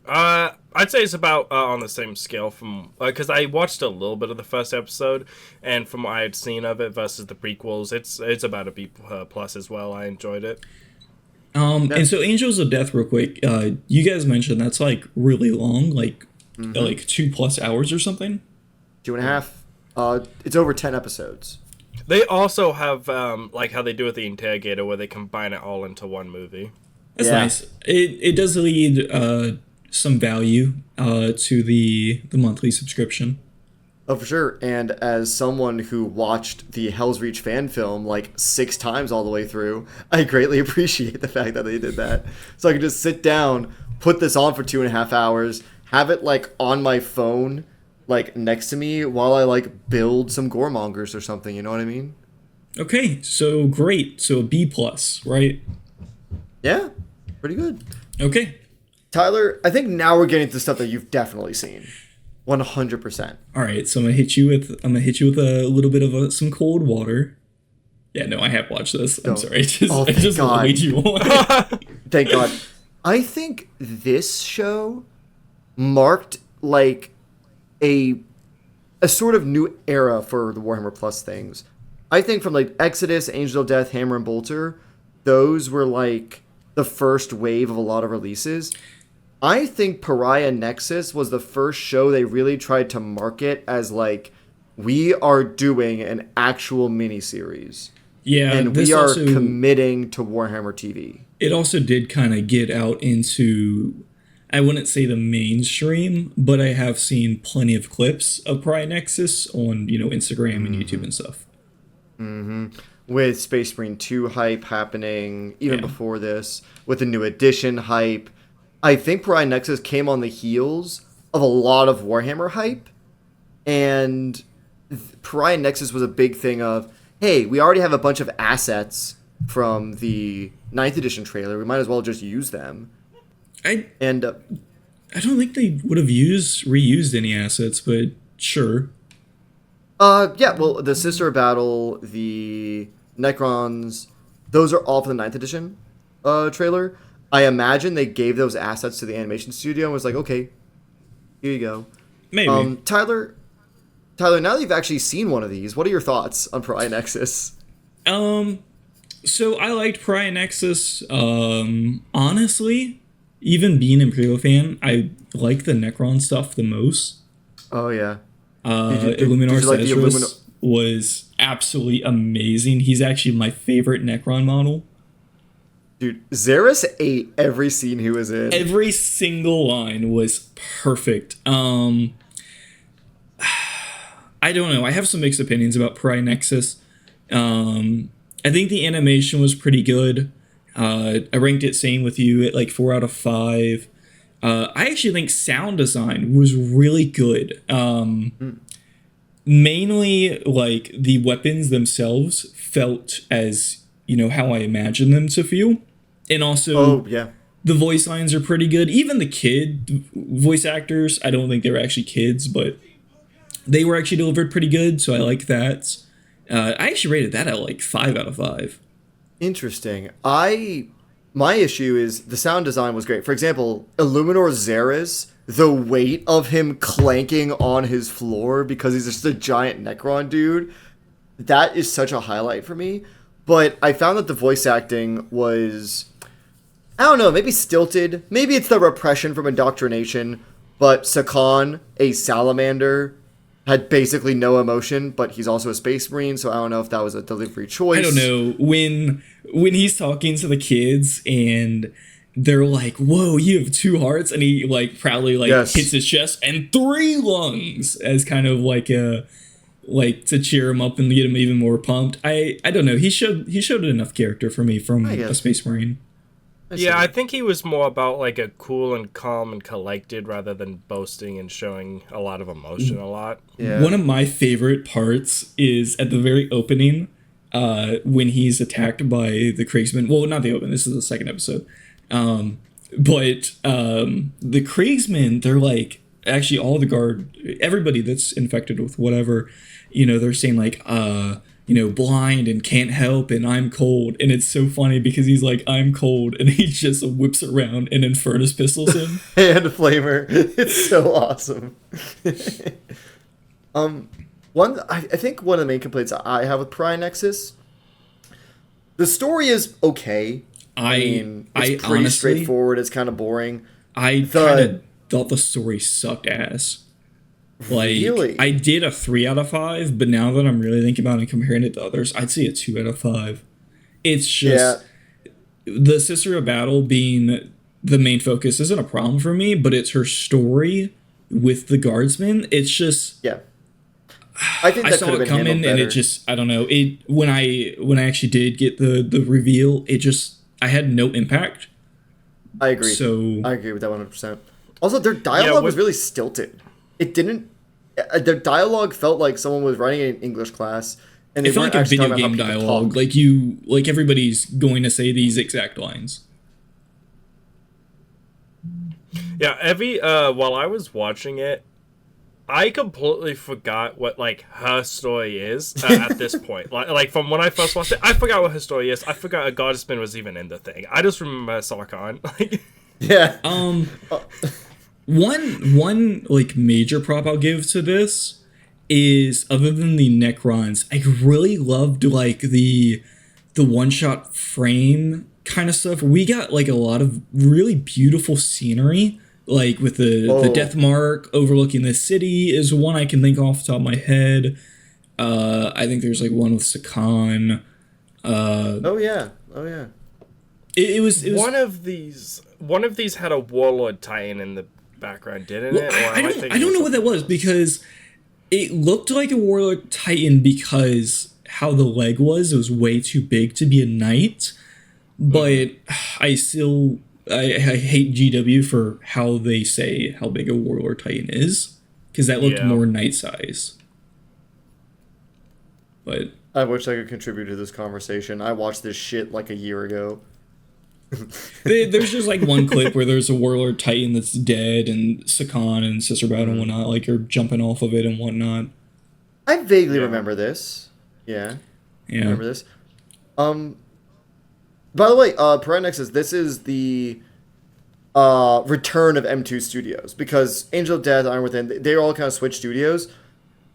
I'd say it's about on the same scale from because I watched a little bit of the first episode, and from what I had seen of it versus the prequels, it's about a B+ as well. I enjoyed it. And so Angels of Death, real quick, you guys mentioned that's like really long, like 2+ hours or something. 2.5. It's over 10 episodes. They also have like how they do with the Interrogator, where they combine it all into one movie. That's nice. It does lead some value to the monthly subscription. Oh, for sure. And as someone who watched the Hell's Reach fan film like 6 times all the way through, I greatly appreciate the fact that they did that. So I could just sit down, put this on for 2.5 hours, have it like on my phone, like next to me while I like build some goremongers or something. You know what I mean? Okay, so great. So a B+, right? Yeah, pretty good. Okay. Tyler, I think now we're getting to stuff that you've definitely seen. 100%. All right, so I'm gonna hit you with a little bit of some cold water. Yeah, no, I have watched this. I'm sorry, I just laid you on. Thank God. I think this show marked like a sort of new era for the Warhammer Plus things. I think from like Exodus, Angel of Death, Hammer and Bolter, those were like the first wave of a lot of releases. I think Pariah Nexus was the first show they really tried to market as like, we are doing an actual miniseries. Yeah, and we are committing to Warhammer TV. It also did kind of get out into I wouldn't say the mainstream, but I have seen plenty of clips of Pariah Nexus on, Instagram and YouTube and stuff. With Space Marine 2 hype happening even Yeah. before this, with the new edition hype. I think Pariah Nexus came on the heels of a lot of Warhammer hype, and Pariah Nexus was a big thing of, hey, we already have a bunch of assets from the 9th edition trailer, we might as well just use them. I And I don't think they would have reused any assets, but sure. yeah, well, the Sister Battle, the Necrons, those are all from the 9th edition trailer. I imagine they gave those assets to the animation studio and was like, okay, here you go. Maybe. Tyler, now that you've actually seen one of these, what are your thoughts on Pariah Nexus? So I liked Pariah Nexus. Honestly, even being an Imperial fan, I like the Necron stuff the most. Oh, yeah. Illuminor did you like the Cedrus was absolutely amazing. He's actually my favorite Necron model. Dude, Xeris ate every scene he was in. Every single line was perfect. I don't know. I have some mixed opinions about Pariah Nexus. I think the animation was pretty good. I ranked it same with you at like 4 out of 5. I actually think sound design was really good. Mainly, like, the weapons themselves felt as, how I imagined them to feel. And also, Oh, yeah. the voice lines are pretty good. Even the kid voice actors, I don't think they were actually kids, but they were actually delivered pretty good, so I like that. I actually rated that at like 5 out of 5. Interesting. My issue is the sound design was great. For example, Illuminor Xeris, the weight of him clanking on his floor because he's just a giant Necron dude, that is such a highlight for me. But I found that the voice acting was, I don't know, maybe stilted. Maybe it's the repression from indoctrination. But Sakan, a salamander, had basically no emotion, but he's also a space marine, so I don't know if that was a delivery choice. I don't know. When he's talking to the kids and they're like, "Whoa, you have 2 hearts," and he like proudly like Yes. hits his chest and 3 lungs as kind of like to cheer him up and get him even more pumped. I don't know. He showed enough character for me from a guess. space marine. Yeah, I think he was more about like a cool and calm and collected rather than boasting and showing a lot of emotion a lot. Yeah. One of my favorite parts is at the very opening, when he's attacked by the Kriegsmen. Well, not the opening. This is the second episode. But the Kriegsmen, they're like, actually all the guard, everybody that's infected with whatever, they're saying like, blind and can't help and I'm cold. And it's so funny because he's like, I'm cold. And he just whips around and Infernus pistols him. Hand flamer. It's so awesome. I think one of the main complaints I have with Pariah Nexus, the story is okay. I mean, it's pretty honestly, straightforward. It's kind of boring. I kind of thought the story sucked ass. Like, Really? I did a 3 out of 5, but now that I'm really thinking about it and comparing it to others, I'd say a 2 out of 5. It's just the Sister of Battle being the main focus isn't a problem for me, but it's her story with the guardsmen. It's just I think I that saw could have it been coming, handled and better. it just I don't know. It when I actually did get the reveal, it just I had no impact. I agree. So I agree with that 100%. Also, their dialogue was really stilted. It didn't. Their dialogue felt like someone was writing it in English class, and they it felt weren't like a actually video talking game about how people dialogue. talk. Like everybody's going to say these exact lines. Yeah, while I was watching it, I completely forgot what like her story is at this point. Like from when I first watched it, I forgot what her story is. I forgot a goddessman was even in the thing. I just remember Sarkhan. Like, Yeah. One like major prop I'll give to this is, other than the Necrons, I really loved like the one-shot frame kind of stuff. We got like a lot of really beautiful scenery, like with the Death Mark overlooking the city is one I can think off the top of my head. I think there's like one with Sakan. Oh yeah. It was one of these. one of these had a Warlord Titan in the background, didn't Well, it? Or I am don't thinking know of what that was, because it looked like a Warlord Titan because how the leg was. It was way too big to be a knight. But I hate GW for how they say how big a Warlord Titan is, because that looked Yeah. more knight size. But I wish I could contribute to this conversation. I watched this shit like a year ago. there's just like one clip where there's a Warlord Titan that's dead, and Sakan and Sister Battle and whatnot like are jumping off of it and whatnot. I vaguely Yeah. remember this. Yeah. Yeah. Remember this? By the way, Pariah Nexus, this is the return of M2 Studios, because Angel of Death, Iron Within, they all kind of switched studios.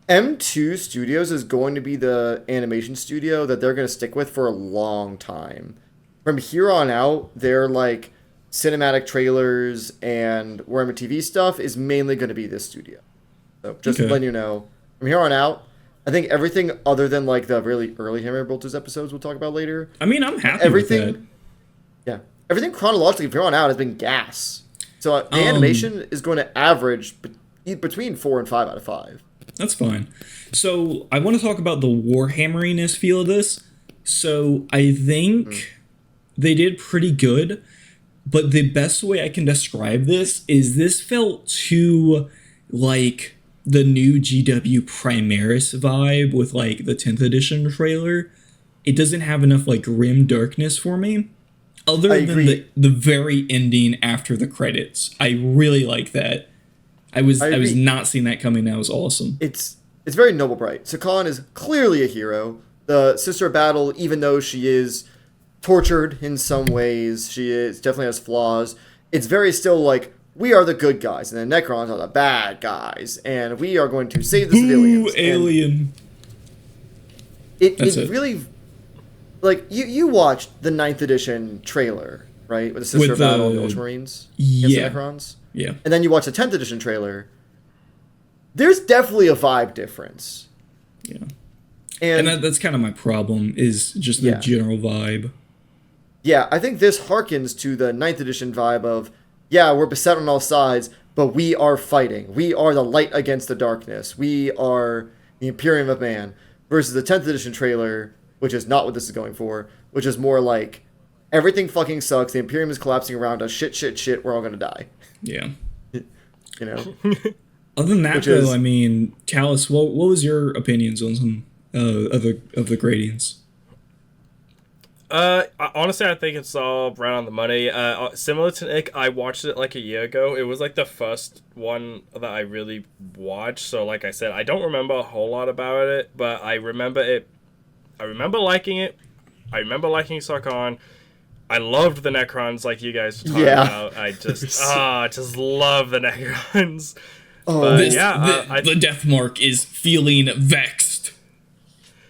M2 Studios is going to be the animation studio that they're going to stick with for a long time. From here on out, their like cinematic trailers and Warhammer TV stuff is mainly going to be this studio. So just Okay. letting you know, from here on out, I think everything other than like the really early Hammer Bolters episodes we'll talk about later. I mean, I'm happy Everything, with that. yeah, everything chronologically from here on out has been gas. So the animation is going to average between 4 and 5 out of 5. That's fine. So I want to talk about the Warhammeriness feel of this. So I think they did pretty good, but the best way I can describe this is this felt too like the new GW Primaris vibe with like the 10th edition trailer. It doesn't have enough like grim darkness for me. Other I than agree. the very ending after the credits. I really like that. I was agree. not seeing that coming. That was awesome. It's very noble bright. Sakan is clearly a hero. The Sister of Battle, even though she is tortured in some ways, she is definitely has flaws. It's very still like, we are the good guys, and the Necrons are the bad guys, and we are going to save the Boo, civilians. And alien. That's it. really, like, you watched the 9th edition trailer, right? With the Sister With of Battle and the- the Ultramarines Yeah. against the Necrons. Yeah. And then you watch the 10th edition trailer. There's definitely a vibe difference. Yeah. And, And that's kind of my problem, is just the Yeah. general vibe. yeah, I think this harkens to the 9th edition vibe of, yeah, we're beset on all sides, but we are fighting. We are the light against the darkness. We are the Imperium of Man. Versus the 10th edition trailer, which is not what this is going for, which is more like, everything fucking sucks, the Imperium is collapsing around us, shit, we're all gonna die. Yeah. You know? Other than that, Which though, is- I mean, Talis, what was your opinions on some of the gradings? Honestly, I think it's all right on the money. Similar to Nick, I watched it like a year ago. It was like the first one that I really watched. So, like I said, I don't remember a whole lot about it, but I remember it. I remember liking it. I remember liking Sarkhan. I loved the Necrons, like you guys were talking Yeah. about. I just love the Necrons. Oh, But This, yeah, the death mark is feeling vexed.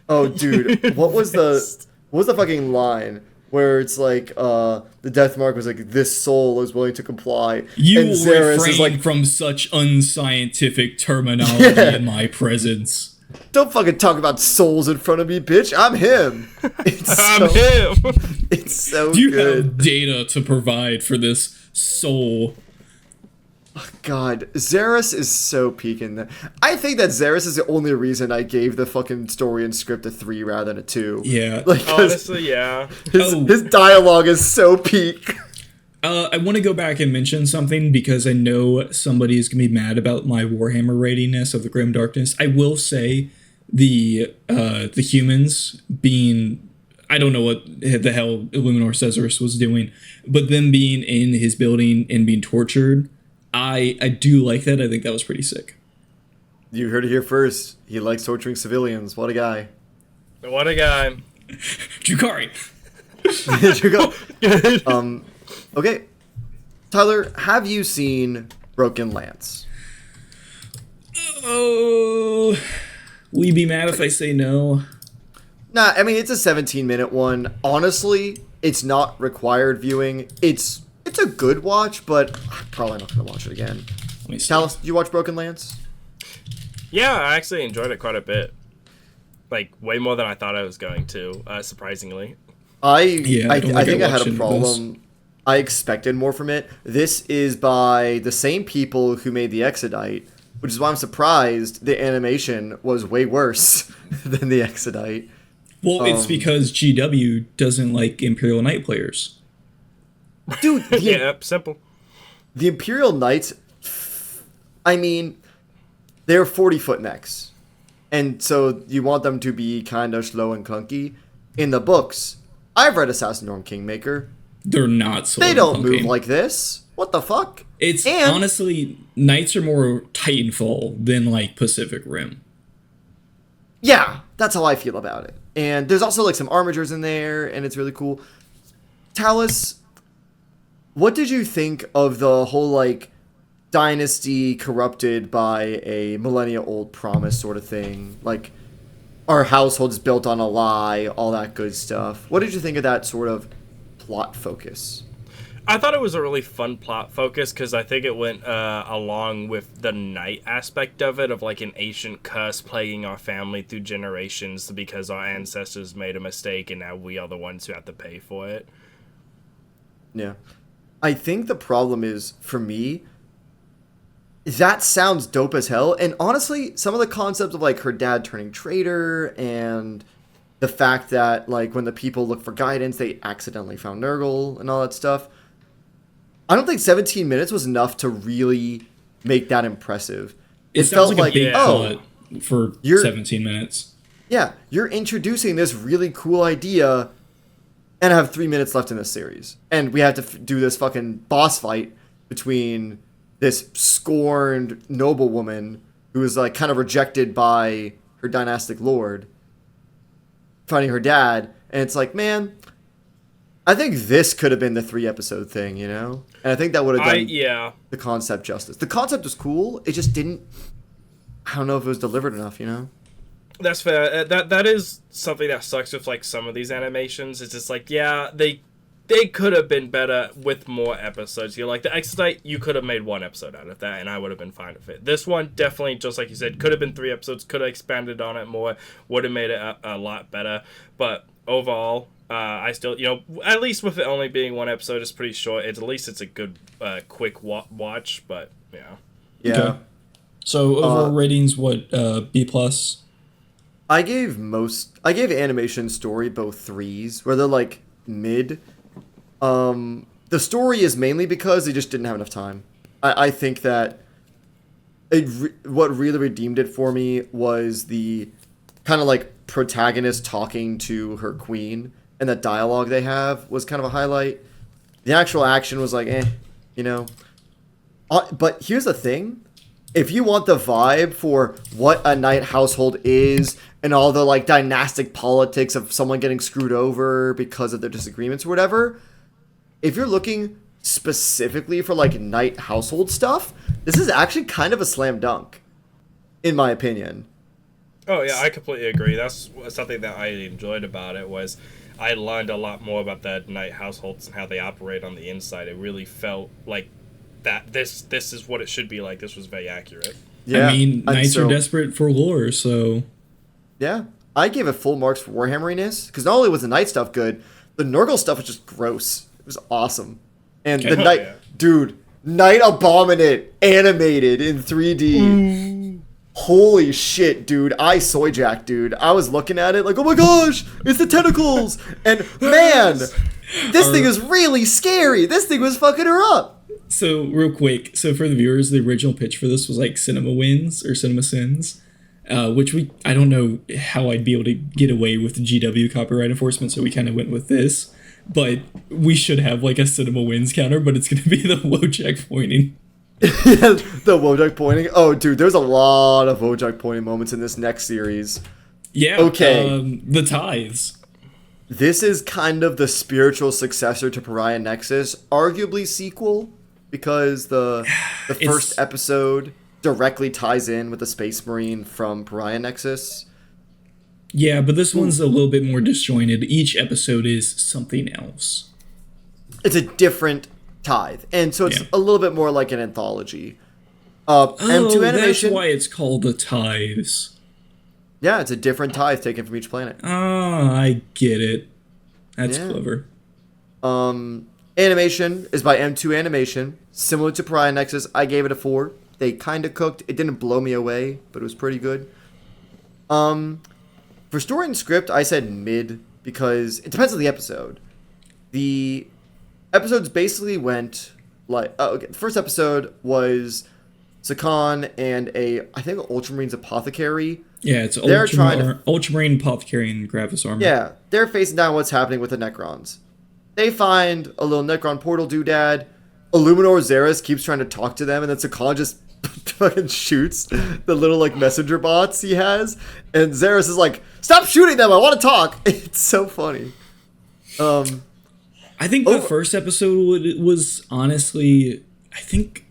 oh, dude, what was the fucking line where it's like, the death mark was like, this soul is willing to comply, You and will Xeris refrain is like, from such unscientific terminology Yeah. in my presence. don't fucking talk about souls in front of me, bitch. I'm him. It's I'm so, him. it's so You good. have data to provide for this soul. God, Xeris is so peaking that. I think that Xeris is the only reason I gave the fucking story and script a 3 rather than a 2. Yeah. Like, 'cause Honestly, yeah. his dialogue is so peak. I want to go back and mention something because I know somebody is going to be mad about my Warhammer ratingness of the Grim Darkness. I will say the humans being, I don't know what the hell Illuminor Caesarus was doing, but them being in his building and being tortured, I do like that. I think that was pretty sick. You heard it here first. He likes torturing civilians. What a guy. What a guy. Jukari! There you go. Okay. Tyler, have you seen Broken Lance? Oh, will you be mad if I say no? Nah, I mean, it's a 17-minute one. Honestly, it's not required viewing. It's a good watch, but I'm probably not going to watch it again. Let me see. Talis, did you watch Broken Lance? Yeah, I actually enjoyed it quite a bit. Like, way more than I thought I was going to, surprisingly. I don't I think think I I had watched a any of problem. I expected more from it. This is by the same people who made the Exodite, which is why I'm surprised the animation was way worse than the Exodite. Well, it's because GW doesn't like Imperial Knight players. Dude, Yeah, simple. the Imperial Knights, I mean, they're 40-foot mechs. And so you want them to be kind of slow and clunky. In the books, I've read Assassin Norm Kingmaker. They're not so. They don't move like this. What the fuck? It's And- honestly, Knights are more Titanfall than like Pacific Rim. Yeah, that's how I feel about it. And there's also like some armatures in there, and it's really cool. Talis, what did you think of the whole like dynasty corrupted by a millennia-old promise sort of thing? Like, our household's built on a lie, all that good stuff. What did you think of that sort of plot focus? I thought it was a really fun plot focus because I think it went along with the knight aspect of it, of like an ancient curse plaguing our family through generations because our ancestors made a mistake and now we are the ones who have to pay for it. Yeah. I think the problem is, for me, that sounds dope as hell. And honestly, some of the concepts of like her dad turning traitor and the fact that like when the people look for guidance, they accidentally found Nurgle and all that stuff. I don't think 17 minutes was enough to really make that impressive. It sounds like a big plot for you're- 17 minutes. Yeah, you're introducing this really cool idea and have 3 minutes left in this series. And we have to do this fucking boss fight between this scorned noblewoman who is like kind of rejected by her dynastic lord, fighting her dad. And it's like, man, I think this could have been the 3-episode thing, you know? And I think that would have done the concept justice. The concept was cool. It just didn't, I don't know if it was delivered enough, you know? That's fair. That is something that sucks with like some of these animations. It's just like, yeah, they could have been better with more episodes. You like the Exodite, you could have made 1 episode out of that, and I would have been fine with it. This one definitely, just like you said, could have been 3 episodes. Could have expanded on it more. Would have made it a lot better. But overall, I still, at least with it only being 1 episode, it's pretty short. At least it's a good, quick watch. But yeah. Yeah. Okay. So overall ratings, what? B plus. I gave animation story both 3s, where they're like mid. The story is mainly because they just didn't have enough time. I think that what really redeemed it for me was the kind of like protagonist talking to her queen, and the dialogue they have was kind of a highlight. The actual action was like, you know. But here's the thing. If you want the vibe for what a knight household is and all the like dynastic politics of someone getting screwed over because of their disagreements or whatever, if you're looking specifically for like knight household stuff, this is actually kind of a slam dunk, in my opinion. Oh yeah, I completely agree. That's something that I enjoyed about it, was I learned a lot more about the knight households and how they operate on the inside. It really felt like that this is what it should be like. This was very accurate. Yeah, I mean, knights are desperate for lore, so... Yeah, I gave it full marks for Warhammeriness, because not only was the knight stuff good, the Nurgle stuff was just gross. It was awesome. And the knight... Yeah. Dude, Knight Abominate animated in 3D. Holy shit, dude. I soy jacked, dude. I was looking at it like, oh my gosh, it's the tentacles. And man, this thing is really scary. This thing was fucking her up. So, real quick, so for the viewers, the original pitch for this was like Cinema Wins or Cinema Sins, which I don't know how I'd be able to get away with GW copyright enforcement, so we kind of went with this. But we should have like a Cinema Wins counter, but it's going to be the Wojak pointing. The Wojak pointing. Oh, dude, there's a lot of Wojak pointing moments in this next series. Yeah. Okay. The Tithes. This is kind of the spiritual successor to Pariah Nexus, arguably sequel, because the first episode directly ties in with the Space Marine from Pariah Nexus. Yeah, but this one's a little bit more disjointed. Each episode is something else. It's a different tithe, and so it's a little bit more like an anthology. M2 animation. That's why it's called the Tithes. Yeah, it's a different tithe taken from each planet. Ah, I get it. That's clever. And Animation is by M2 Animation, similar to Pariah Nexus. I gave it a 4. They kind of cooked. It didn't blow me away, but it was pretty good. For story and script, I said mid because it depends on the episode. The episodes basically went like okay. The first episode was Sakan and I think Ultramarines apothecary. Yeah, it's Ultramarine apothecary and Gravis armor. Yeah, they're facing down what's happening with the Necrons. They find a little Necron portal doodad. Illuminor Xeris keeps trying to talk to them, and then Sakan just fucking shoots the little like messenger bots he has, and Xeris is like, "Stop shooting them! I want to talk." It's so funny. I think the first episode was honestly, I think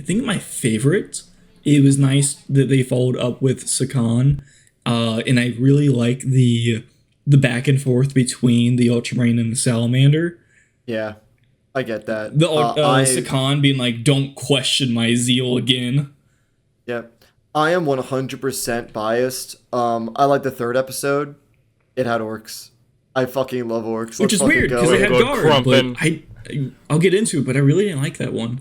my favorite. It was nice that they followed up with Sakan, and I really like the back and forth between the Ultramarine and the Salamander. Yeah, I get that. The Sakan being like, "Don't question my zeal again." Yeah, I am 100% biased. I like the third episode. It had orcs. I fucking love orcs. Which is weird because they had guard, but I'll get into it. But I really didn't like that one.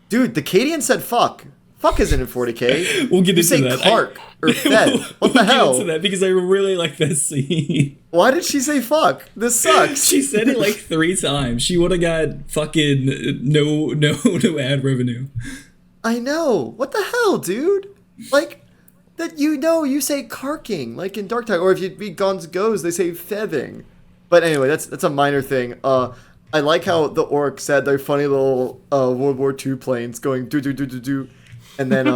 Dude, the Cadian said fuck. Fuck isn't in 40k. We'll get into that. Clark or Fed. What the hell? We'll get into that because I really like that scene. Why did she say fuck? This sucks. She said it like 3 times. She would have got fucking no ad revenue. I know. What the hell, dude? Like, that you say carking, like in Dark Tide. Or if you read Guns Goes, they say feving. But anyway, that's a minor thing. I like how the orcs had their funny little World War II planes going do. And then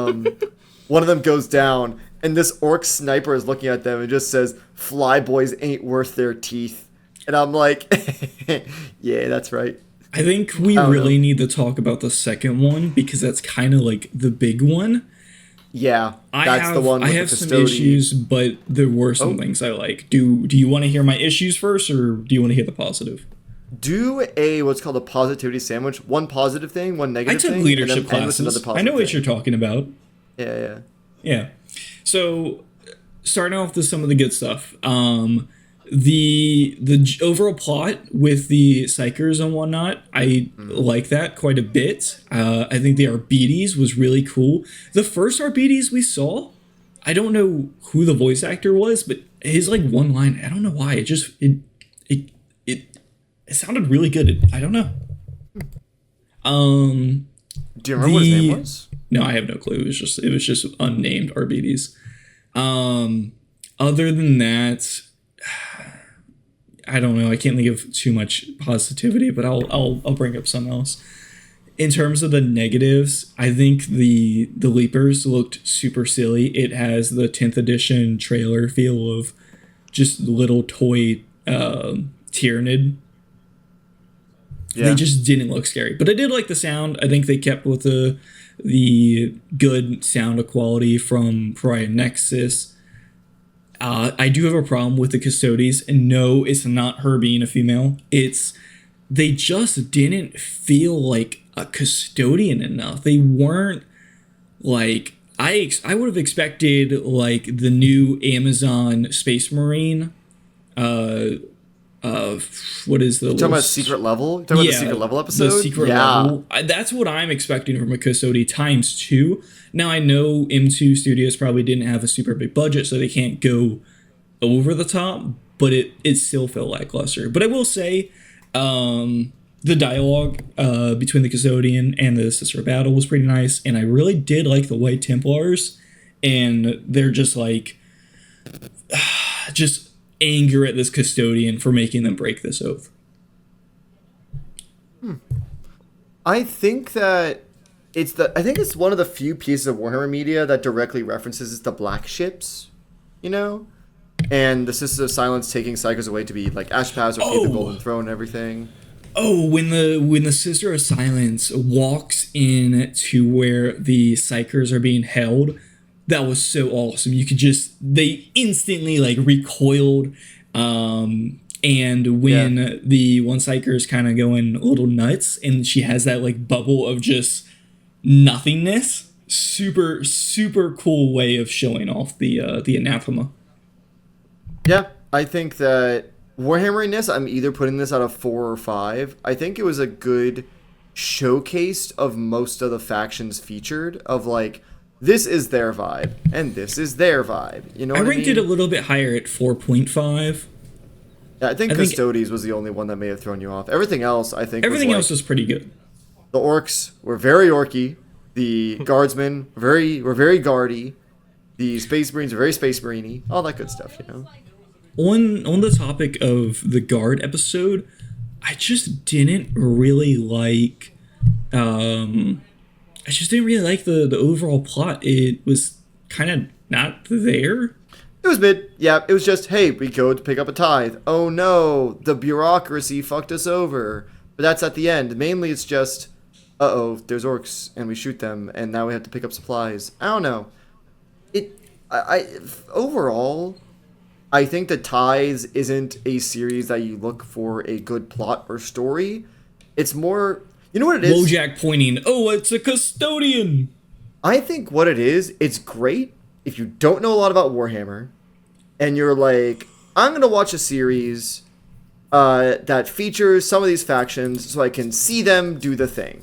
one of them goes down, and this orc sniper is looking at them and just says, "Fly boys ain't worth their teeth." And I'm like, yeah, that's right. I think we really need to talk about the second one because that's kind of like the big one. Yeah, that's the one with I have some issues, but there were some things I like. Do you want to hear my issues first, or do you want to hear the positive? Do what's called a positivity sandwich. One positive thing, one negative thing. I took leadership classes. I know what you're talking about. Yeah. So, starting off with some of the good stuff. The overall plot with the psychers and whatnot, I like that quite a bit. I think the Arbites was really cool. The first Arbites we saw, I don't know who the voice actor was, but his like one line, I don't know why, it sounded really good. I don't know. Do you remember what his name was? No, I have no clue. It was just unnamed Arbites. Other than that, I don't know. I can't think of too much positivity, but I'll bring up something else. In terms of the negatives, I think the Leapers looked super silly. It has the 10th edition trailer feel of just little toy Tyranid. Yeah. They just didn't look scary, but I did like the sound. I think they kept with the good sound quality from Pariah Nexus. I do have a problem with the Custodies, and no, it's not her being a female. They just didn't feel like a custodian enough. They weren't like I would have expected like the new Amazon Space Marine. What is the? You're talking about Secret Level? You're talking about the Secret Level episode? The Secret Level. That's what I'm expecting from a Custodian times 2. Now, I know M2 Studios probably didn't have a super big budget, so they can't go over the top, but it still felt lackluster. But I will say, the dialogue between the Custodian and the Sister Battle was pretty nice, and I really did like the White Templars, and they're just like, just anger at this Custodian for making them break this oath. I think it's one of the few pieces of Warhammer media that directly references the black ships, you know, and the Sisters of Silence taking Psychers away to be like Ashpaz or Keep the Golden Throne and everything. Oh, when the Sister of Silence walks in to where the Psychers are being held, that was so awesome. You could they instantly like recoiled. And when the one Psyker is kind of going a little nuts and she has that like bubble of just nothingness, super, super cool way of showing off the anathema. Yeah, I think that Warhammeriness, I'm either putting this out of 4 or 5. I think it was a good showcase of most of the factions featured, of like, this is their vibe, and this is their vibe. You know what I mean? ranked it a little bit higher at 4.5. Yeah, I think Custodes was the only one that may have thrown you off. Everything else, I think, Everything was else was pretty good. the orcs were very orky. The guardsmen were very guardy. The space marines were very space marine-y. All that good stuff, you know? On the topic of the guard episode, I just didn't really like the overall plot. It was kind of not there. It was mid. Yeah, it was just, hey, we go to pick up a tithe. Oh no, the bureaucracy fucked us over. But that's at the end. Mainly it's just, there's orcs and we shoot them and now we have to pick up supplies. I don't know. Overall, I think that Tithes isn't a series that you look for a good plot or story. It's more, you know what it is? Wojak pointing, oh, it's a custodian. I think what it is, it's great if you don't know a lot about Warhammer and you're like, I'm going to watch a series that features some of these factions so I can see them do the thing.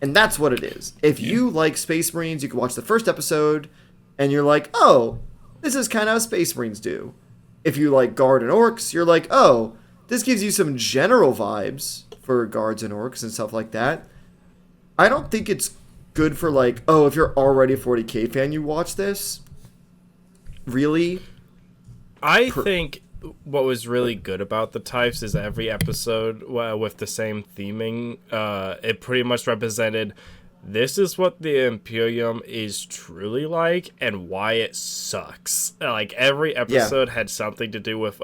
And that's what it is. If you like Space Marines, you can watch the first episode and you're like, oh, this is kind of how Space Marines do. If you like Guard and Orcs, you're like, oh, this gives you some general vibes for Guards and Orcs and stuff like that. I don't think it's good for like, oh, if you're already a 40k fan, you watch this. Really? I think what was really good about the Tithes is every episode with the same theming, it pretty much represented this is what the Imperium is truly like and why it sucks. Like, every episode had something to do with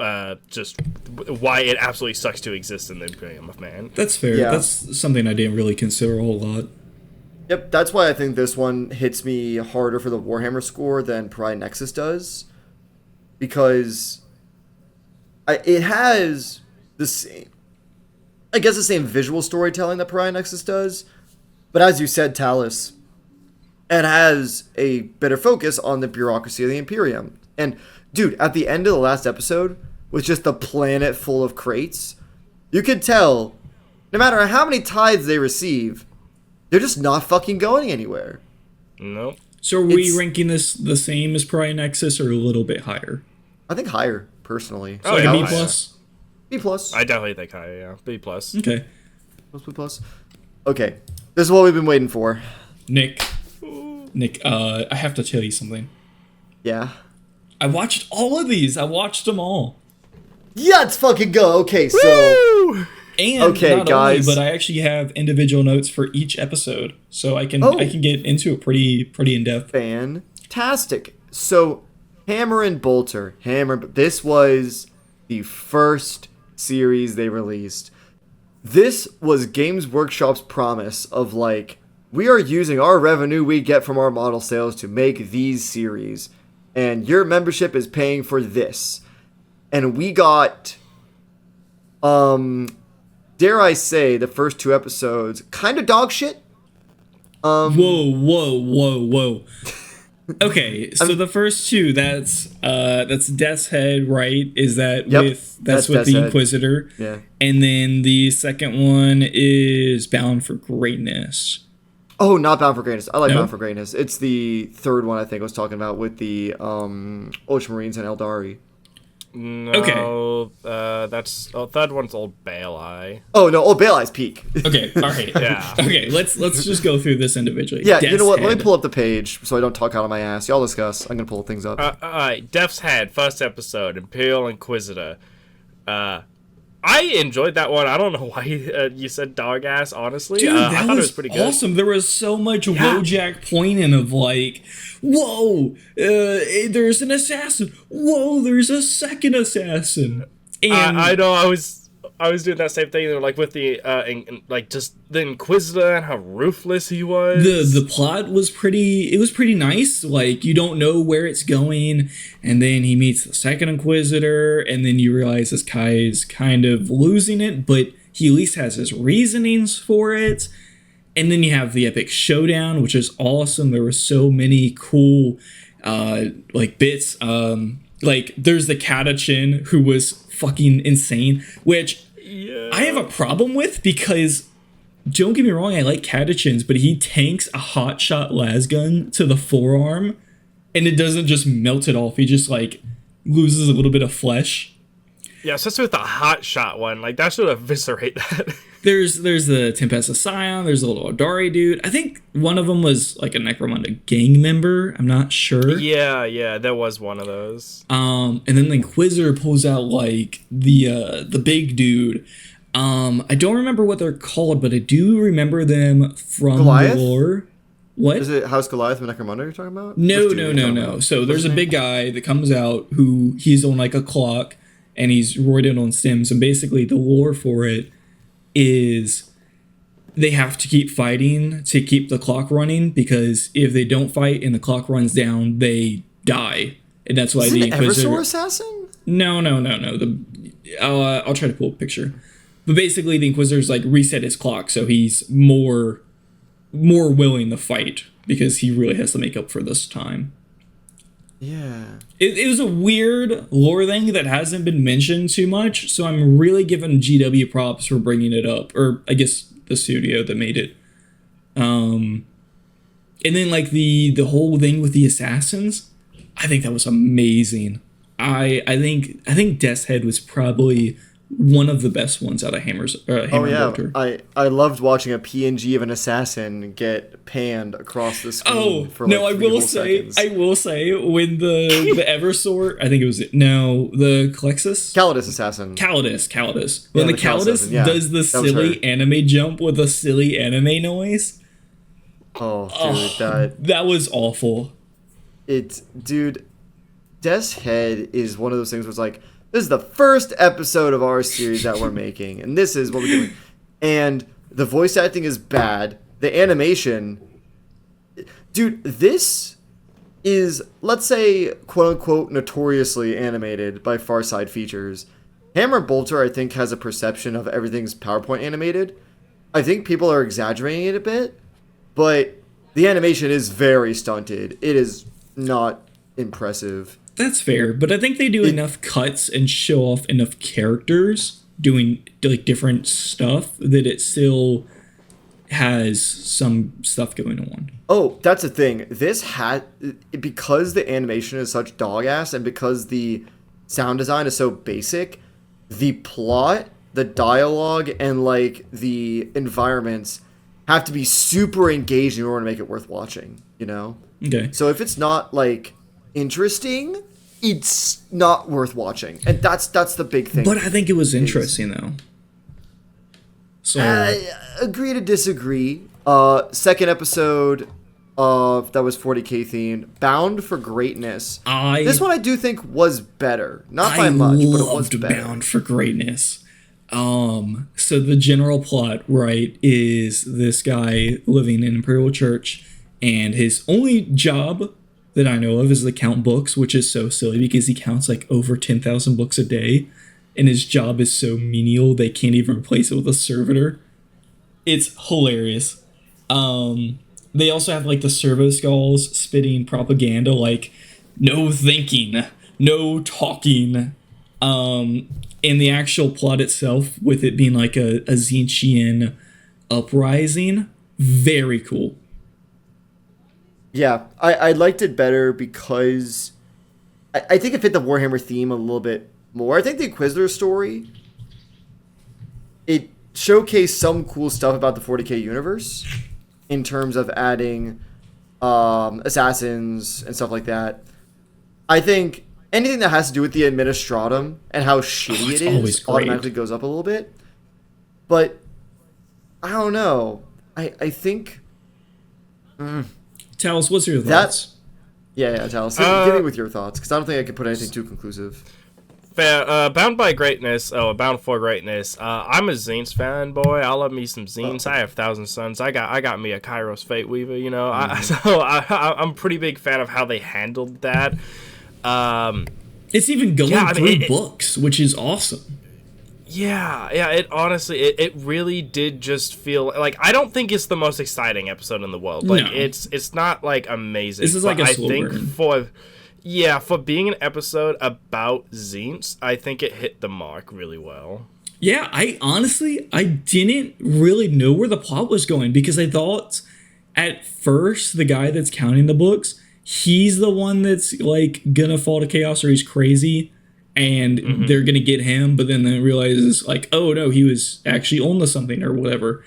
just why it absolutely sucks to exist in the Imperium of Man. That's fair. Yeah. That's something I didn't really consider a whole lot. Yep, that's why I think this one hits me harder for the Warhammer score than Pariah Nexus does. Because it has the same, I guess, the same visual storytelling that Pariah Nexus does. But as you said, Talis, it has a better focus on the bureaucracy of the Imperium. And, dude, at the end of the last episode, with just the planet full of crates, you could tell, no matter how many tithes they receive, they're just not fucking going anywhere. Nope. So are we ranking this the same as Pariah Nexus or a little bit higher? I think higher, personally. So like yeah, a B plus? B plus. I definitely think higher, yeah. B plus. Okay. B plus. Okay. This is what we've been waiting for. Nick, I have to tell you something. Yeah. I watched all of these. I watched them all. Yeah, let's fucking go. Okay, so... Woo! And okay, not guys. only, but I actually have individual notes for each episode, so I can get into it pretty in depth. Fantastic. So, Hammer and Bolter. This was the first series they released. This was Games Workshop's promise of like, we are using our revenue we get from our model sales to make these series, and your membership is paying for this. And we got, dare I say, the first 2 episodes kind of dog shit. Whoa. Okay, so the first 2, that's Death's Head, right? Is that that's with the Inquisitor? Yeah. And then the second one is Bound for Greatness. Oh, not Bound for Greatness. I like Bound for Greatness. It's the third one I think I was talking about with the Ultramarines and Eldari. No, Okay. third one's Old Baelai. Oh no, Old Baelai's peak. Okay, all right. Yeah. Okay, let's just go through this individually. Yeah, Death's you know what? Let Head. me pull up the page so I don't talk out of my ass. Y'all discuss. I'm gonna pull things up. Alright, Death's Head, first episode, Imperial Inquisitor. I enjoyed that one. I don't know why you said dog ass, honestly. Dude, I that thought was it was pretty good. awesome. There was so much Wojak pointing of like, whoa, there's an assassin. Whoa, there's a second assassin. And I know. I was doing that same thing. Like with the like just the Inquisitor and how ruthless he was. the plot was pretty nice. Like, you don't know where it's going, and then he meets the second Inquisitor, and then you realize this guy is kind of losing it, but he at least has his reasonings for it. And then you have the epic showdown, which is awesome. There were so many cool like bits. Like, there's the Catachin, who was fucking insane, which Yeah. I have a problem with because, don't get me wrong, I like Catechins, but he tanks a hotshot lasgun to the forearm, and it doesn't just melt it off. He just, like, loses a little bit of flesh. Yeah, especially with the hot shot one. Like, that should eviscerate that. There's the Tempesta Scion, there's a little Odari dude. I think one of them was, like, a Necromunda gang member. I'm not sure. Yeah, there was one of those. And then the Inquisitor pulls out, like, the big dude. I don't remember what they're called, but I do remember them from Goliath? the lore. What? Is it House Goliath and Necromunda you're talking about? No. Which dude are you talking about? So there's What's a his big name? guy that comes out who he's on like a clock and he's roided on stims. And basically the lore for it is they have to keep fighting to keep the clock running, because if they don't fight and the clock runs down, they die. And that's why Is the it an Inquisitor... Eversor assassin? No. I'll try to pull a picture. But basically the Inquisitor's like reset his clock, so he's more willing to fight because he really has to make up for this time. Yeah. It was a weird lore thing that hasn't been mentioned too much, so I'm really giving GW props for bringing it up, or I guess the studio that made it. And then like the whole thing with the assassins, I think that was amazing. I think Death's Head was probably one of the best ones out of Hammer Bolter. I loved watching a PNG of an assassin get panned across the screen for like I 3 will whole say seconds. when the Eversort, I think it was the Calexis? Calidus. When Yeah, the the Calidus assassin, yeah. does the That was silly her. anime jump with a silly anime noise, Oh, dude, that was awful. dude, Death's Head is one of those things where it's like, this is the first episode of our series that we're making, and this is what we're doing. And the voice acting is bad. The animation, dude, this is, let's say, quote unquote, notoriously animated by Farside Features. Hammer Bolter, I think, has a perception of everything's PowerPoint animated. I think people are exaggerating it a bit, but the animation is very stunted. It is not impressive. That's fair, but I think they do enough cuts and show off enough characters doing like different stuff that it still has some stuff going on. Oh, that's the thing. This had, because the animation is such dog ass and because the sound design is so basic, the plot, the dialogue, and like the environments have to be super engaged in order to make it worth watching, you know? Okay. So if it's not like interesting, it's not worth watching. And that's the big thing. But I think it was interesting though. So Agree to disagree. Second episode that was 40K themed, Bound for Greatness. This one I do think was better. Not by much, but it was loved better. Bound for Greatness. So the general plot, right, is this guy living in Imperial Church, and his only job that I know of is to count books, which is so silly because he counts like over 10,000 books a day, and his job is so menial they can't even replace it with a servitor. It's hilarious. They also have like the servo skulls spitting propaganda like no thinking, no talking. In the actual plot itself, with it being like a Tzeentchian uprising, very cool. Yeah, I liked it better because I think it fit the Warhammer theme a little bit more. I think the Inquisitor story, it showcased some cool stuff about the 40K universe in terms of adding assassins and stuff like that. I think anything that has to do with the Administratum and how shitty it's it always is great. automatically goes up a little bit. But I don't know. I think... Talis, what's your thoughts? Yeah, Talis. Give me with your thoughts, because I don't think I can put anything too conclusive. Fair. Bound by Greatness. Oh, Bound for Greatness. I'm a Tzeentch fanboy. I love me some Tzeentch. I have Thousand Sons. I got me a Kairos Fate Weaver. You know, I'm a pretty big fan of how they handled that. It's even going through books, which is awesome. Yeah. It honestly, it really did just feel like, I don't think it's the most exciting episode in the world. Like No. it's not like amazing. This is like a slow burn. Yeah, for being an episode about Zinks, I think it hit the mark really well. Yeah, I didn't really know where the plot was going because I thought at first the guy that's counting the books, he's the one that's like gonna fall to chaos or he's crazy and they're gonna get him, but then they realizes like, oh no, he was actually on to something or whatever.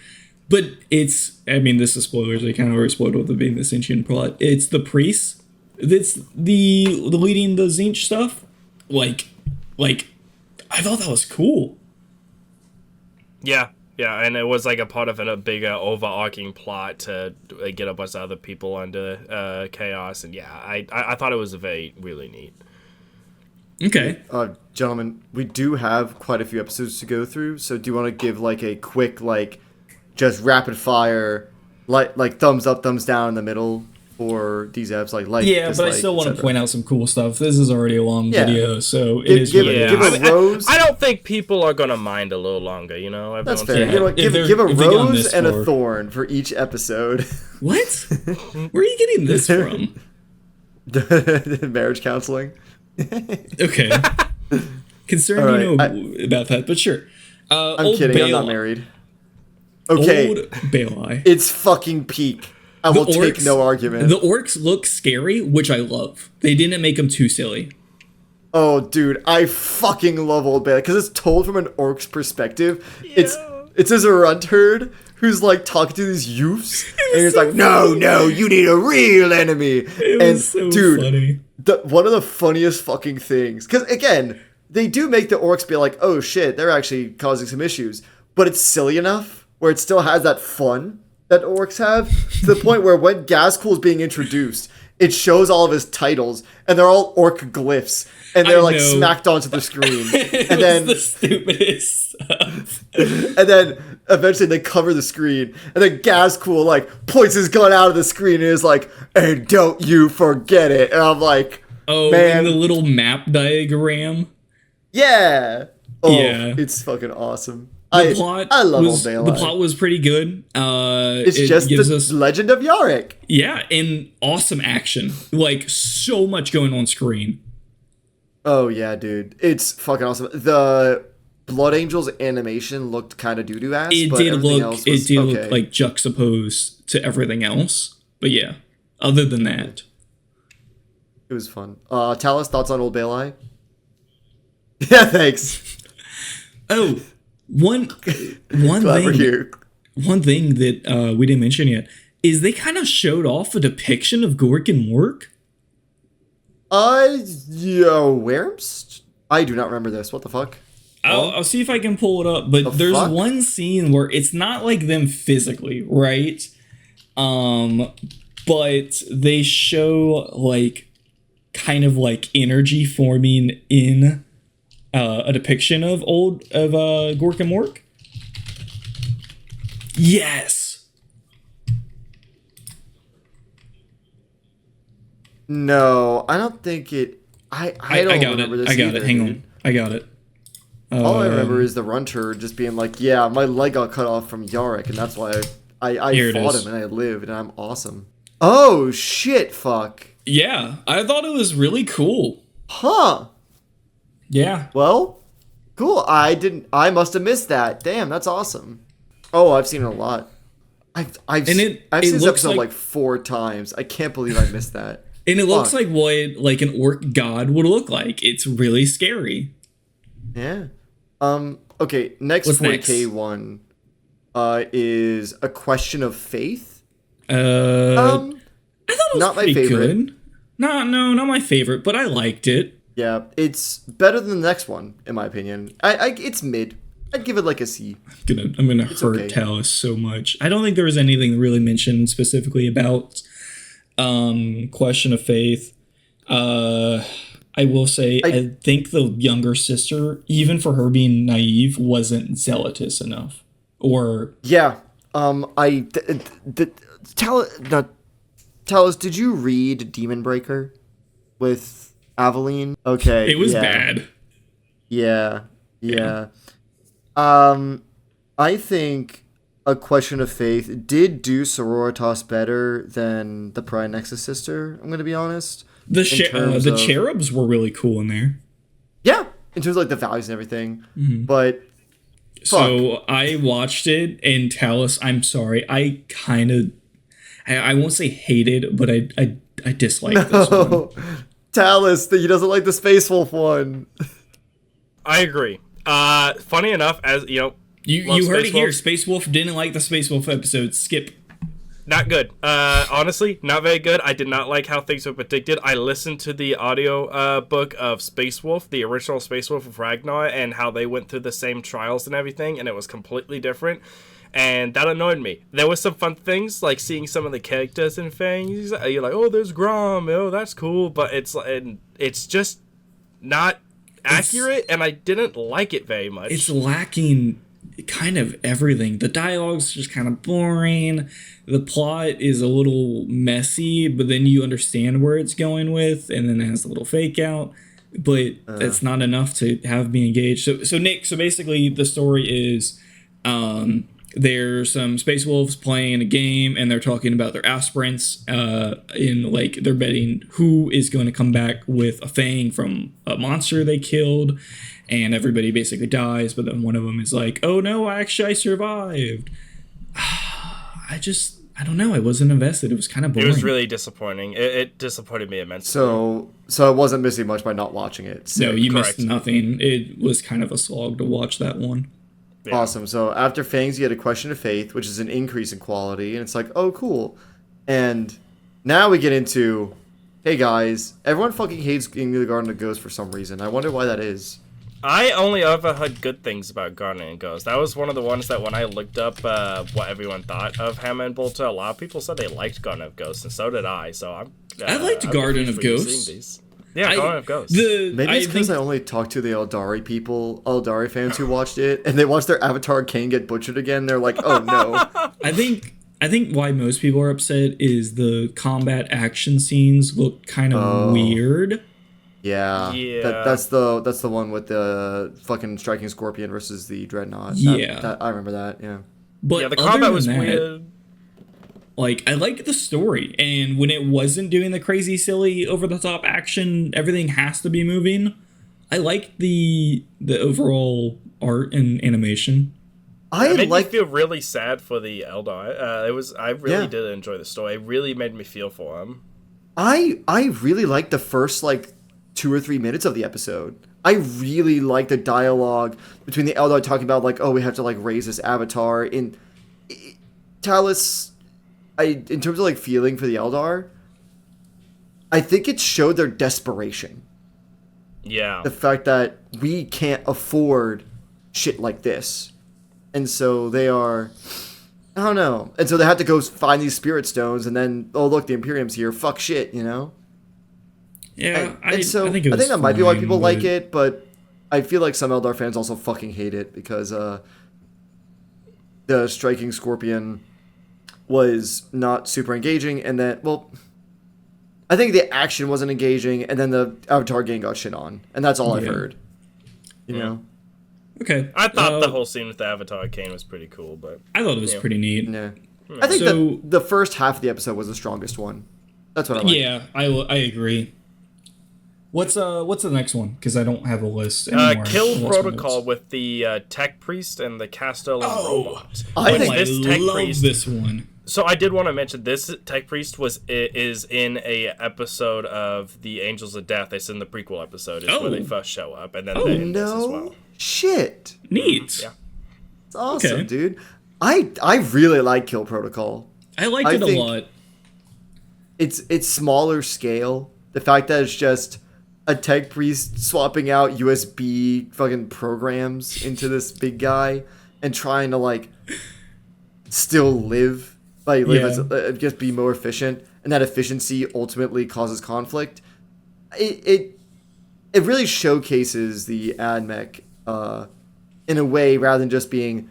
But it's, I mean, this is spoilers. I kind of already spoiled with it being the sentient plot. It's the priest that's the leading the Zinch stuff. Like, I thought that was cool. Yeah, and it was like a part of a bigger overarching plot to get a bunch of other people under chaos. And yeah, I thought it was really neat. Okay. Gentlemen, we do have quite a few episodes to go through, so do you want to give like a quick, like, just rapid fire, like thumbs up, thumbs down in the middle for these apps? Like Yeah, dislike, but I still want to etc. point out some cool stuff. This is already a long Yeah. video, so it Give- is give what it- it give is. it- rose. I don't think people are gonna mind a little longer. You know, That's everyone's fair. Yeah. You know what, If give a they got rose this and a far. thorn for each episode. What? Where are you getting this from? Marriage counseling. Okay. Concerned All you right, know about that, but sure. I'm Old kidding. I'm not Baelai. married. Okay, Old Baelai. it's fucking peak. I will take no argument. The orcs look scary, which I love. They didn't make them too silly. Oh, dude, I fucking love Old Bailey because it's told from an orc's perspective. It's as a runt herd who's like talking to these youths, and he's so like, "No, you need a real enemy." It was so funny. One of the funniest fucking things, because again, they do make the orcs be like, "Oh shit, they're actually causing some issues," but it's silly enough where it still has that fun that orcs have to the point where when Ghazghkull is being introduced, it shows all of his titles, and they're all orc glyphs, and they're I like know. smacked onto the screen. It And was then the stupidest stuff. and then eventually they cover the screen, and then Ghazghkull like points his gun out of the screen and is like, "And don't you forget it." And I'm like, Oh, man, and the little map diagram. yeah. Oh, Yeah. it's fucking awesome. The plot I love was, Old the Baelai. plot was pretty good. It's it just gives the us legend of Yarick. yeah, and awesome action. Like so much going on screen. Oh yeah, dude, it's fucking awesome. The Blood Angels animation looked kind of doo-doo ass. It but did everything look else was okay. look like juxtaposed to everything else. But yeah, other than that, It was fun. Talis, thoughts on Old Baelai? Yeah, thanks. oh, one Glad we're thing here. one thing that we didn't mention yet is they kind of showed off a depiction of Gork and Mork. Worms? I do not remember this. What the fuck? I'll see if I can pull it up, but there's fuck? one scene where it's not like them physically, right? But they show like kind of like energy forming in a depiction of Gork and Mork. Yes. No, I don't think it. I don't got remember it. this I got either, it. Hang dude. on. I got it. All I remember is the runter just being like, "Yeah, my leg got cut off from Yarick, and that's why I Here it fought is. him and I lived, and I'm awesome." Oh shit! Fuck. Yeah, I thought it was really cool. Huh. Yeah. Well, cool. I must have missed that. Damn, that's awesome. Oh, I've seen it a lot. I've And seen it this looks episode like- like 4 times. I can't believe I missed that. And it looks Fuck. like what like an orc god would look like. It's really scary. Yeah. Okay. Next What's 40K next? one, is A Question of Faith. I thought it was not my pretty favorite. good. No, not my favorite, but I liked it. Yeah, it's better than the next one in my opinion. It's mid. I'd give it like a C. I'm gonna hurt okay. Talis so much. I don't think there was anything really mentioned specifically about Question of Faith. I will say I think the younger sister, even for her being naive, wasn't zealotous enough. Or Yeah. Talis, did you read Demon Breaker with Aveline? Okay. it was yeah. bad. Yeah. I think A Question of Faith did do Sororitas better than the Pariah Nexus sister, I'm going to be honest. The cherubs were really cool in there. Yeah, in terms of like the values and everything. Mm-hmm. But so I watched it, and Talis, I'm sorry, I kind of, I won't say hated, but I disliked this one. Talis, that he doesn't like the Space Wolf one. I agree. Funny enough, as you know, you heard it here. Space Wolf didn't like the Space Wolf episode. Skip. Not good. Honestly, not very good. I did not like how things were predicted. I listened to the audio book of Space Wolf, the original Space Wolf of Ragnar, and how they went through the same trials and everything, and it was completely different. And that annoyed me. There were some fun things, like seeing some of the characters and things. You're like, oh, there's Grom. Oh, that's cool. But it's just not accurate, and I didn't like it very much. It's lacking kind of everything. The dialogue's just kind of boring. The plot is a little messy, but then you understand where it's going with, and then it has a little fake out. But that's not enough to have me engaged. So Nick, basically the story is there's some Space Wolves playing a game, and they're talking about their aspirants in like they're betting who is going to come back with a fang from a monster they killed, and everybody basically dies, but then one of them is like, oh no, actually I survived. I don't know, I wasn't invested. It was kind of boring. It was really disappointing. It disappointed me immensely. So I wasn't missing much by not watching it. No, you Correct. missed nothing. It was kind of a slog to watch that one. Yeah. Awesome. So after Fangs, you get A Question of Faith, which is an increase in quality, and it's like, oh, cool. And now we get into, hey guys, everyone fucking hates King of the Garden of Ghosts for some reason. I wonder why that is. I only ever heard good things about Garden and Ghost. That was one of the ones that when I looked up what everyone thought of Hammer and Bolter, a lot of people said they liked Garden of Ghosts, and so did I. So I liked Garden of Ghosts. Yeah, Garden of Ghosts. Maybe it's because I only talked to the Eldari people, Eldari fans who watched it, and they watched their Avatar King get butchered again. They're like, oh no. I think why most people are upset is the combat action scenes look kind of weird. Yeah. That's the one with the fucking striking scorpion versus the dreadnought. I remember that. Yeah. But yeah, the combat was weird. Like, I liked the story, and when it wasn't doing the crazy, silly, over-the-top action, everything has to be moving, I liked the overall art and animation. It made me feel really sad for the Eldar. I really did enjoy the story. It really made me feel for him. I really liked the first, 2 or 3 minutes of the episode. I really liked the dialogue between the Eldar talking about, we have to, raise this avatar. In Talis... in terms of feeling for the Eldar, I think it showed their desperation. Yeah. The fact that we can't afford shit like this. And so they are, I don't know. And so they have to go find these spirit stones, and then, oh look, the Imperium's here. Fuck shit, you know? Yeah, I think that might be why people like it, but I feel like some Eldar fans also fucking hate it because the striking scorpion was not super engaging, and then, I think the action wasn't engaging, and then the Avatar gang got shit on, and that's all I've heard. You know? Okay. I thought the whole scene with the Avatar Kane was pretty cool, but... I thought it was pretty neat. Yeah. I think that the first half of the episode was the strongest one. That's what I like. Yeah, I agree. What's the next one? Because I don't have a list anymore. Kill Protocol with the Tech Priest and the Castellan robot. I think I love this one. So I did want to mention this Tech Priest is in a episode of the Angels of Death. It's in the prequel episode. It's where they first show up, and then they in this as well. Shit. Neat. Yeah. It's awesome, dude. I really like Kill Protocol. I liked it a lot. It's smaller scale. The fact that it's just a tech priest swapping out USB fucking programs into this big guy and trying to still live as just be more efficient, and that efficiency ultimately causes conflict. It really showcases the AdMech in a way rather than just being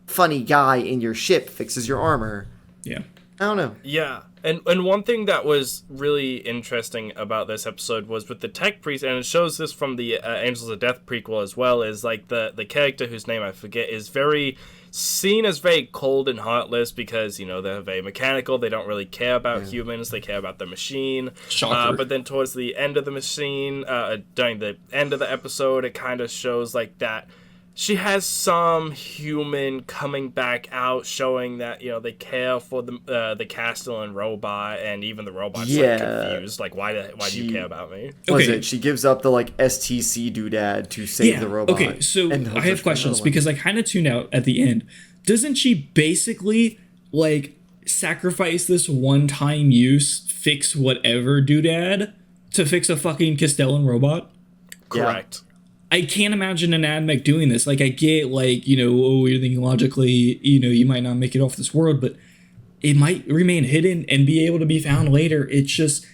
funny guy in your ship fixes your armor. Yeah. I don't know. Yeah. And one thing that was really interesting about this episode was with the tech priest, and it shows this from the Angels of Death prequel as well, is like the character whose name I forget is very seen as very cold and heartless because, you know, they're very mechanical. They don't really care about humans. They care about the machine. Shocker. But then towards the end of the machine, during the end of the episode, it kind of shows like that she has some human coming back out, showing that, you know, they care for the Castellan robot, and even the robot's like confused, like why do you care about me? Okay. She gives up the like STC doodad to save the robot. Okay, so I have questions because I kind of tuned out at the end. Doesn't she basically like sacrifice this one-time use, fix whatever doodad to fix a fucking Castellan robot? Correct. I can't imagine an AdMech doing this. Like, I get, like, you know, oh, you're thinking logically, you know, you might not make it off this world, but it might remain hidden and be able to be found later. It's just,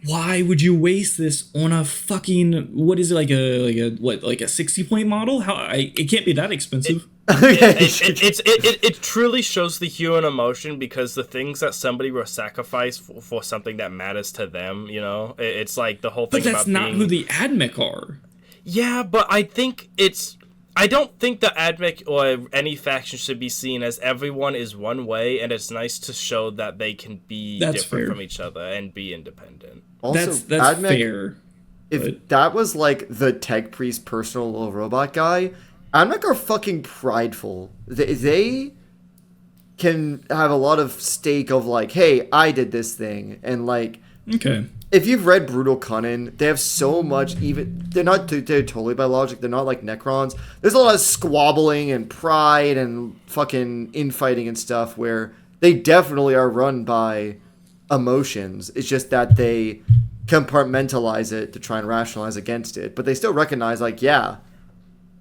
why would you waste this on a fucking, what is it, like a 60-point model? It can't be that expensive. It truly shows the human emotion, because the things that somebody will sacrifice for something that matters to them, you know, it's like the whole thing about But that's not who the AdMech are. Yeah, but I don't think the AdMech or any faction should be seen as everyone is one way, and it's nice to show that they can be different from each other and be independent. Also, that's AdMech, fair. If that was like the tech priest personal little robot guy, AdMech are fucking prideful. They can have a lot of stake of like, hey, I did this thing, and like, okay. If you've read Brutal Cunning, they have so much, even they're totally by logic, they're not like Necrons. There's a lot of squabbling and pride and fucking infighting and stuff where they definitely are run by emotions. It's just that they compartmentalize it to try and rationalize against it, but they still recognize like, yeah,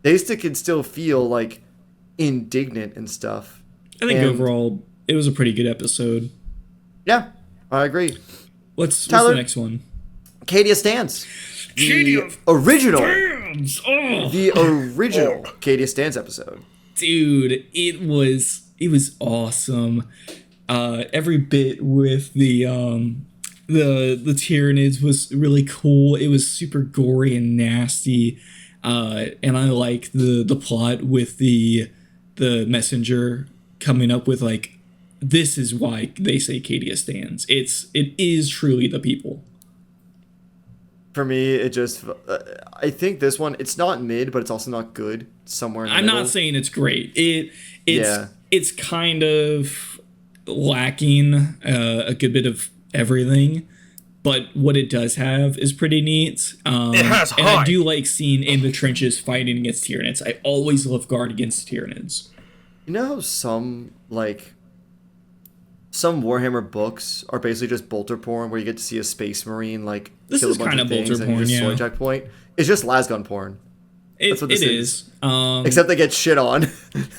they can still feel like indignant and stuff. I think overall it was a pretty good episode. Yeah, I agree. What's the next one? Cadia Stance. The original Cadia Stance episode. Dude, it was awesome. Every bit with the Tyranids was really cool. It was super gory and nasty. And I like the plot with the messenger coming up with like, this is why they say Cadia stands. It is truly the people. For me, it just I think this one, it's not mid, but it's also not good. It's somewhere in the middle. Not saying it's great. It's kind of lacking a good bit of everything, but what it does have is pretty neat. It has and I do like seeing in the trenches fighting against Tyranids. I always love guard against Tyranids. You know how some Warhammer books are basically just bolter porn, where you get to see a space marine like this kill is a bunch kind of of bolter things porn, and just yeah. soy checkpoint. It's just lasgun porn. That's what this is. Except they get shit on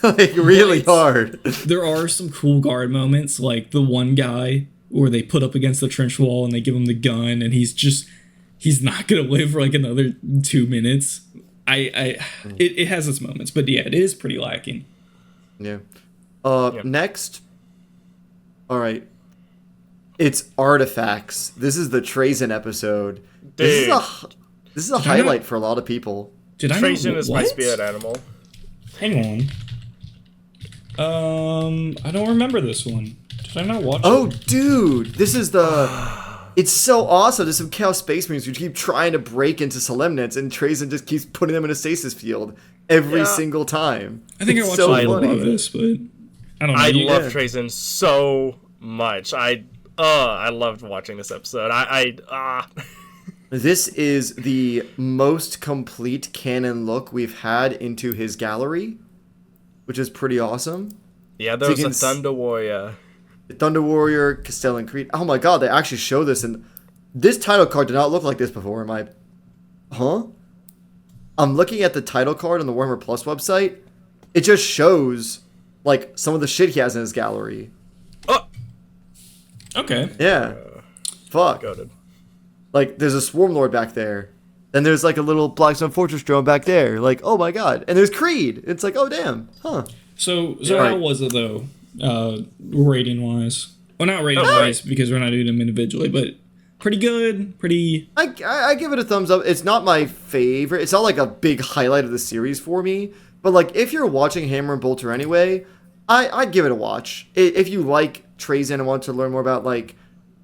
like really hard. There are some cool guard moments, like the one guy where they put up against the trench wall and they give him the gun, and he's not gonna live for like another 2 minutes. It has its moments, but yeah, it is pretty lacking. Yeah. Next. All right. It's artifacts. This is the Trazen episode. This is a highlight for a lot of people. Trazen is my spirit animal. Hang on. I don't remember this one. Did I not watch it? Oh, dude. This is it's so awesome. There's some Chaos Space Marines who keep trying to break into Solemnits, and Trazen just keeps putting them in a stasis field every single time. I think I watched a little bit of this, but I don't know. I love Trazen so much. I loved watching this episode. This is the most complete canon look we've had into his gallery, which is pretty awesome. Yeah, there was a Thunder Warrior. Thunder Warrior, Castellan Creed. Oh my god, they actually show this, and this title card did not look like this before. I'm looking at the title card on the Warhammer Plus website. It just shows like some of the shit he has in his gallery. Oh, okay. Yeah. Fuck. Goated. Like, there's a Swarm Lord back there. Then there's like a little Blackstone Fortress drone back there. Like, oh my god. And there's Creed. It's like, oh damn. Huh. So how was it though? Rating wise. Well, not rating wise because we're not doing them individually, but pretty good. Pretty. I give it a thumbs up. It's not my favorite. It's not like a big highlight of the series for me. But like, if you're watching Hammer and Bolter anyway, I'd give it a watch. If you like Trazen and want to learn more about like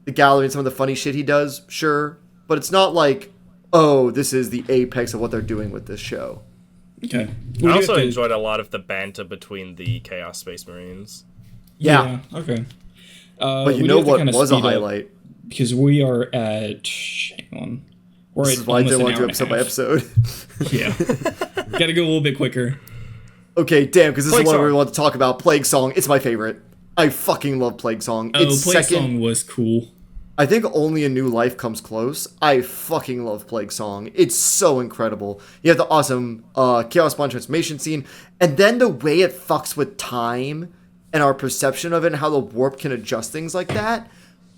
the gallery and some of the funny shit he does, sure. But it's not like, oh, this is the apex of what they're doing with this show. Okay. I also enjoyed a lot of the banter between the Chaos Space Marines. Yeah. Okay. But you know what was a highlight? Because we are at. Hang on. This is why I didn't want to do episode by episode. Yeah. Gotta go a little bit quicker. Okay, damn, because this Plague is what Song. we want to talk about. Plague Song. It's my favorite. I fucking love Plague Song. Oh, It's Plague second. Song was cool. I think only A New Life comes close. I fucking love Plague Song. It's so incredible. You have the awesome Chaos Spawn transformation scene, and then the way it fucks with time and our perception of it and how the warp can adjust things like that.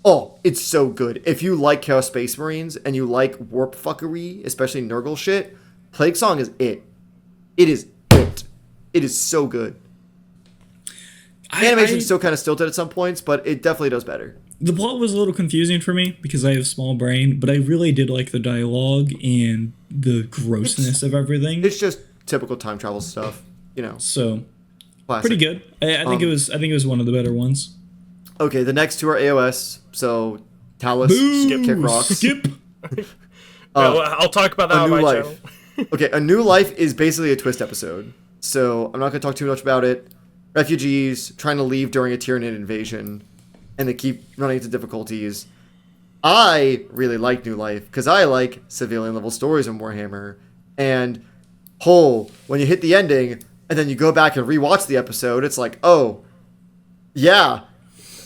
Oh, it's so good. If you like Chaos Space Marines and you like warp fuckery, especially Nurgle shit, Plague Song is it. It is it. It is so good. Animation's still kind of stilted at some points, but it definitely does better. The plot was a little confusing for me because I have a small brain, but I really did like the dialogue and the grossness of everything. It's just typical time travel stuff, you know. So Classic. pretty good. I think it was. I think it was one of the better ones. Okay, the next two are AOS. So Talis, Boo! Kick Rocks. Skip. I'll talk about that A on New my Life. channel. Okay, A New Life is basically a twist episode. So I'm not going to talk too much about it. Refugees trying to leave during a Tyranid invasion, and they keep running into difficulties. I really like New Life because I like civilian level stories in Warhammer. And when you hit the ending and then you go back and rewatch the episode, it's like, oh, yeah,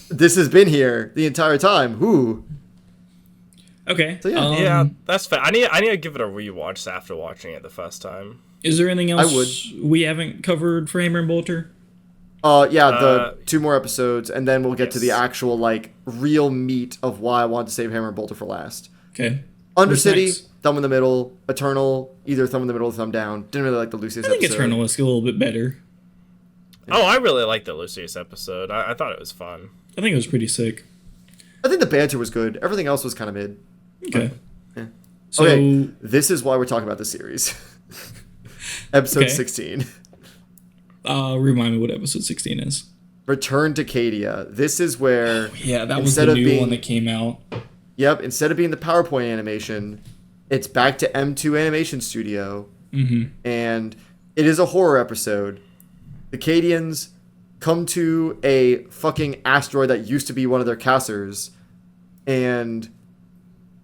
this has been here the entire time. Ooh. Okay. So, yeah. Yeah, that's fair. I need to give it a rewatch after watching it the first time. Is there anything else I would. we haven't covered for Hammer and Bolter? Yeah, the two more episodes, and then we'll get to the yes. actual, like, real meat of why I wanted to save Hammer and Bolter for last. Okay. What's Undercity, next? thumb in the middle. Eternal, either thumb in the middle or thumb down. Didn't really like the Lucius I think episode. Eternal is a little bit better. Oh, I really liked the Lucius episode. I thought it was fun. I think it was pretty sick. I think the banter was good. Everything else was kind of mid. Okay. Yeah. So Okay, this is why we're talking about the series. Episode Okay. 16. remind me what episode 16 is. Return to Cadia. This is where... Yeah, that was Instead the of new being- one that came out. Yep, instead of being the PowerPoint animation, it's back to M2 Animation Studio. Mm-hmm. And it is a horror episode. The Cadians come to a fucking asteroid that used to be one of their casters, and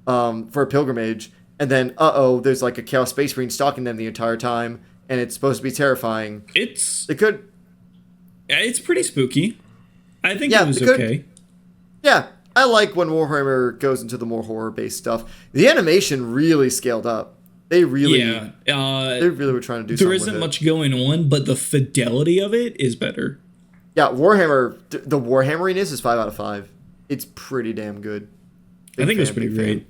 for a pilgrimage, and then there's like a Chaos Space Marine stalking them the entire time, and it's supposed to be terrifying. It's pretty spooky. I think Yeah, it was it could- okay. Yeah, I like when Warhammer goes into the more horror-based stuff. The animation really scaled up. They really were trying to do something there with isn't it. much going on, but the fidelity of it is better. Yeah, Warhammer, the Warhammeriness is 5 out of 5. It's pretty damn good. I think it was fan, pretty big great.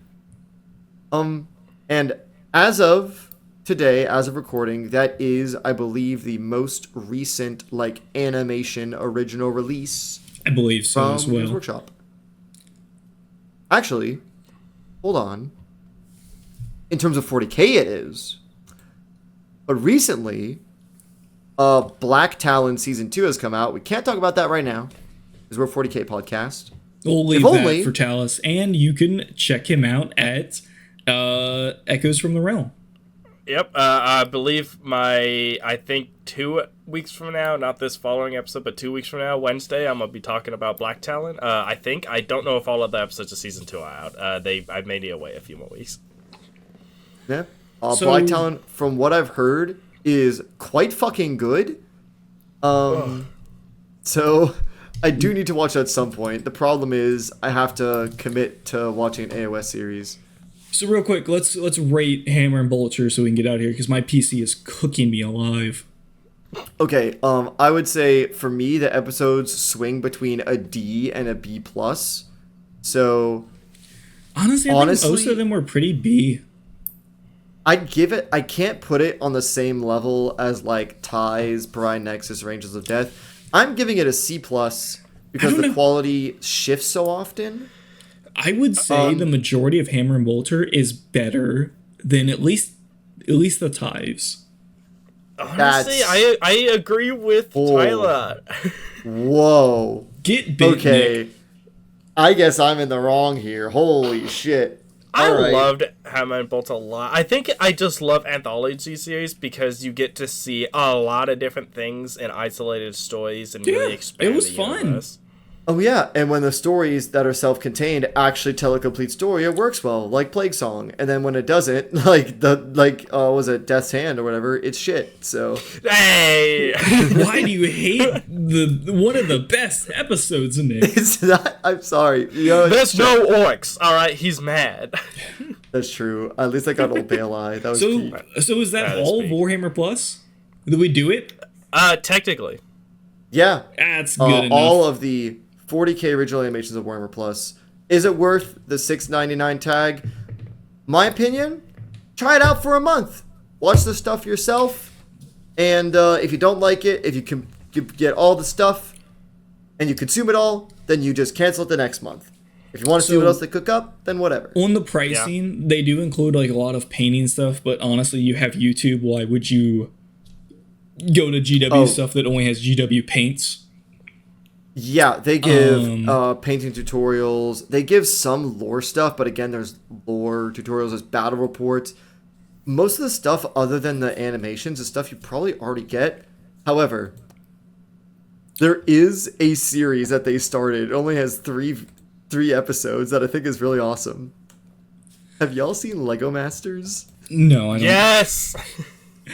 fan. And as of today, as of recording, that is, I believe, the most recent like animation original release I believe so from as Games well. Workshop. Actually, hold on. In terms of 40K, it is. But recently, Black Talon Season 2 has come out. We can't talk about that right now, because we're a 40K podcast. We'll leave If that only- for Talis, and you can check him out at Echoes from the Realm. Yep, I believe I think 2 weeks from now, not this following episode, but 2 weeks from now, Wednesday, I'm going to be talking about Black Talon. I don't know if all of the episodes of Season 2 are out. I've made it away a few more weeks. Yeah. So- Black Talon, from what I've heard, is quite fucking good. So I do need to watch that at some point. The problem is I have to commit to watching an AOS series. So real quick, let's rate Hammer and Bolter so we can get out of here because my PC is cooking me alive. Okay, I would say for me the episodes swing between a D and a B plus. So Honestly, I think most of them were pretty B. I'd give it. I can't put it on the same level as like Tithes, Pariah Nexus, or Angels of Death. I'm giving it a C plus because don't the know. quality shifts so often. I would say the majority of Hammer and Bolter is better than at least the Tithes. Honestly, That's- I agree with Tyler. Whoa. Get bit, Okay. Nick. I guess I'm in the wrong here. Holy shit. I Alright. loved Hammer and Bolt a lot. I think I just love anthology series because you get to see a lot of different things in isolated stories and really Yeah, expand it was the fun. universe. Oh yeah, and when the stories that are self-contained actually tell a complete story, it works well, like Plague Song. And then when it doesn't, was it Death's Hand or whatever, it's shit. So Hey! Why do you hate the one of the best episodes in it? it's not. I'm sorry. You know, There's no orcs, alright? He's mad. that's true. At least I got Old Baelai. That was So, peak. so is that That is all peak. Warhammer Plus? Did we do it? Technically. Yeah. That's good enough. All of the 40k original animations of Warhammer Plus. Is it worth the $6.99 tag? My opinion, try it out for a month. Watch the stuff yourself. And if you don't like it, if you can get all the stuff and you consume it all, then you just cancel it the next month. If you want to see So- what else they cook up, then whatever. On the pricing, they do include like a lot of painting stuff, but honestly, you have YouTube. Why would you go to GW stuff that only has GW paints? Yeah, they give Um, painting tutorials. They give some lore stuff, but again, there's lore tutorials, there's battle reports. Most of the stuff other than the animations is stuff you probably already get. However, there is a series that they started. It only has three episodes that I think is really awesome. Have y'all seen Lego Masters? No, I don't. Yes!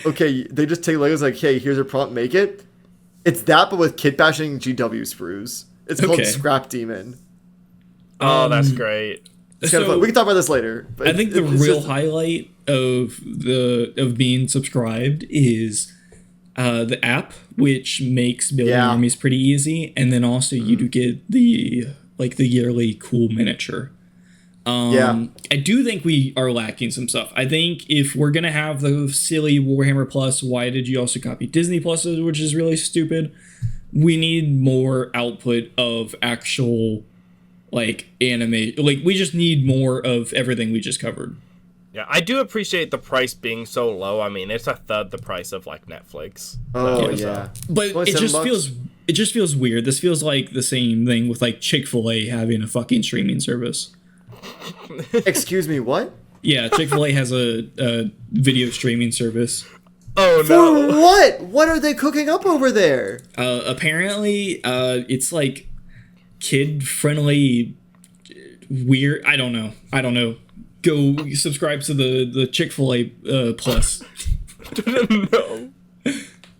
Okay, they just take Legos like, hey, here's a prompt, make it. It's that, but with kit bashing GW sprues. It's called Okay. Scrap Demon. Oh, that's great. It's kind of fun. We can talk about this later. But I think the it's real just- highlight of being subscribed is the app, which makes building Yeah. armies pretty easy, and then also you do get the yearly cool miniature. Yeah. I do think we are lacking some stuff. I think if we're gonna have the silly Warhammer Plus, why did you also copy Disney Pluses, which is really stupid? We need more output of actual like anime. Like we just need more of everything we just covered. Yeah, I do appreciate the price being so low. I mean, it's a third the price of like Netflix. Oh, Yeah. yeah. But it just feels weird. This feels like the same thing with like Chick-fil-A having a fucking streaming service. Excuse me, what? Yeah, Chick-fil-A has a video streaming service. Oh For no! what? What are they cooking up over there? Apparently, it's like kid-friendly, weird. I don't know. Go subscribe to the Chick-fil-A Plus. No.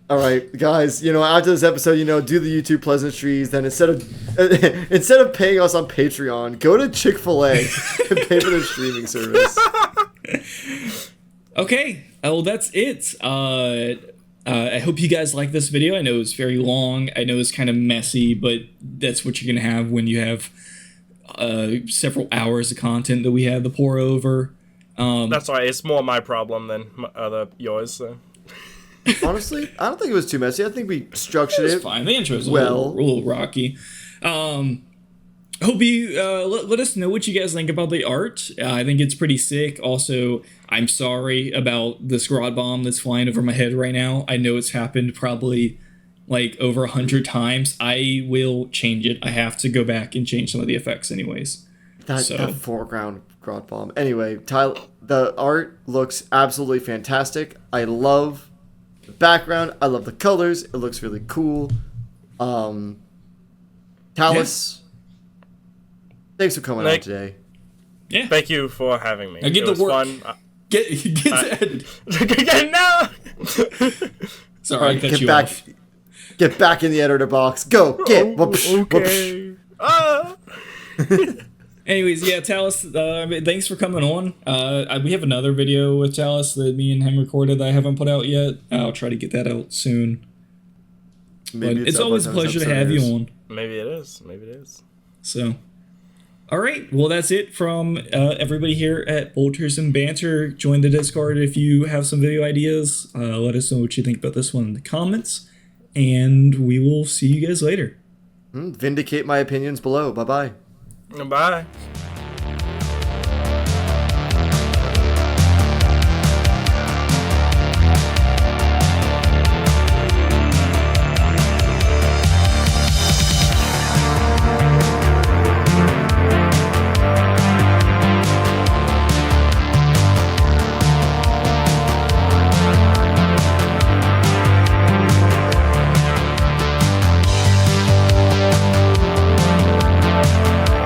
All right, guys. After this episode, do the YouTube pleasantries. Then instead of paying us on Patreon, go to Chick-fil-A and pay for their streaming service. Okay, well that's it. I hope you guys like this video. I know it's very long. I know it's kind of messy, but that's what you're gonna have when you have several hours of content that we had to pour over. That's why it's more my problem than yours. So. Honestly, I don't think it was too messy. I think we structured It's it. fine. The intro's a well. little rocky. Hope you let us know what you guys think about the art. I think it's pretty sick. Also, I'm sorry about the Scrod bomb that's flying over my head right now. I know it's happened probably like over 100 times. I will change it. I have to go back and change some of the effects anyways. That foreground grot bomb. Anyway, the art looks absolutely fantastic. I love the background. I love the colors. It looks really cool. Talis, thanks for coming out today. Yeah. Thank you for having me. Now get It to was work. fun. Get to edit. No! Sorry, All right, I cut get you back. off. Get back in the editor box. Go get. Whoopsh, whoopsh. Okay. Ah! Anyways, yeah, Talis, thanks for coming on. We have another video with Talis that me and him recorded that I haven't put out yet. I'll try to get that out soon. Maybe But it's up always a by the time pleasure this to have you episode on. Maybe it is. Maybe it is. So, all right. Well, that's it from everybody here at Bolters and Banter. Join the Discord if you have some video ideas. Let us know what you think about this one in the comments. And we will see you guys later. Vindicate my opinions below. Bye bye. Bye.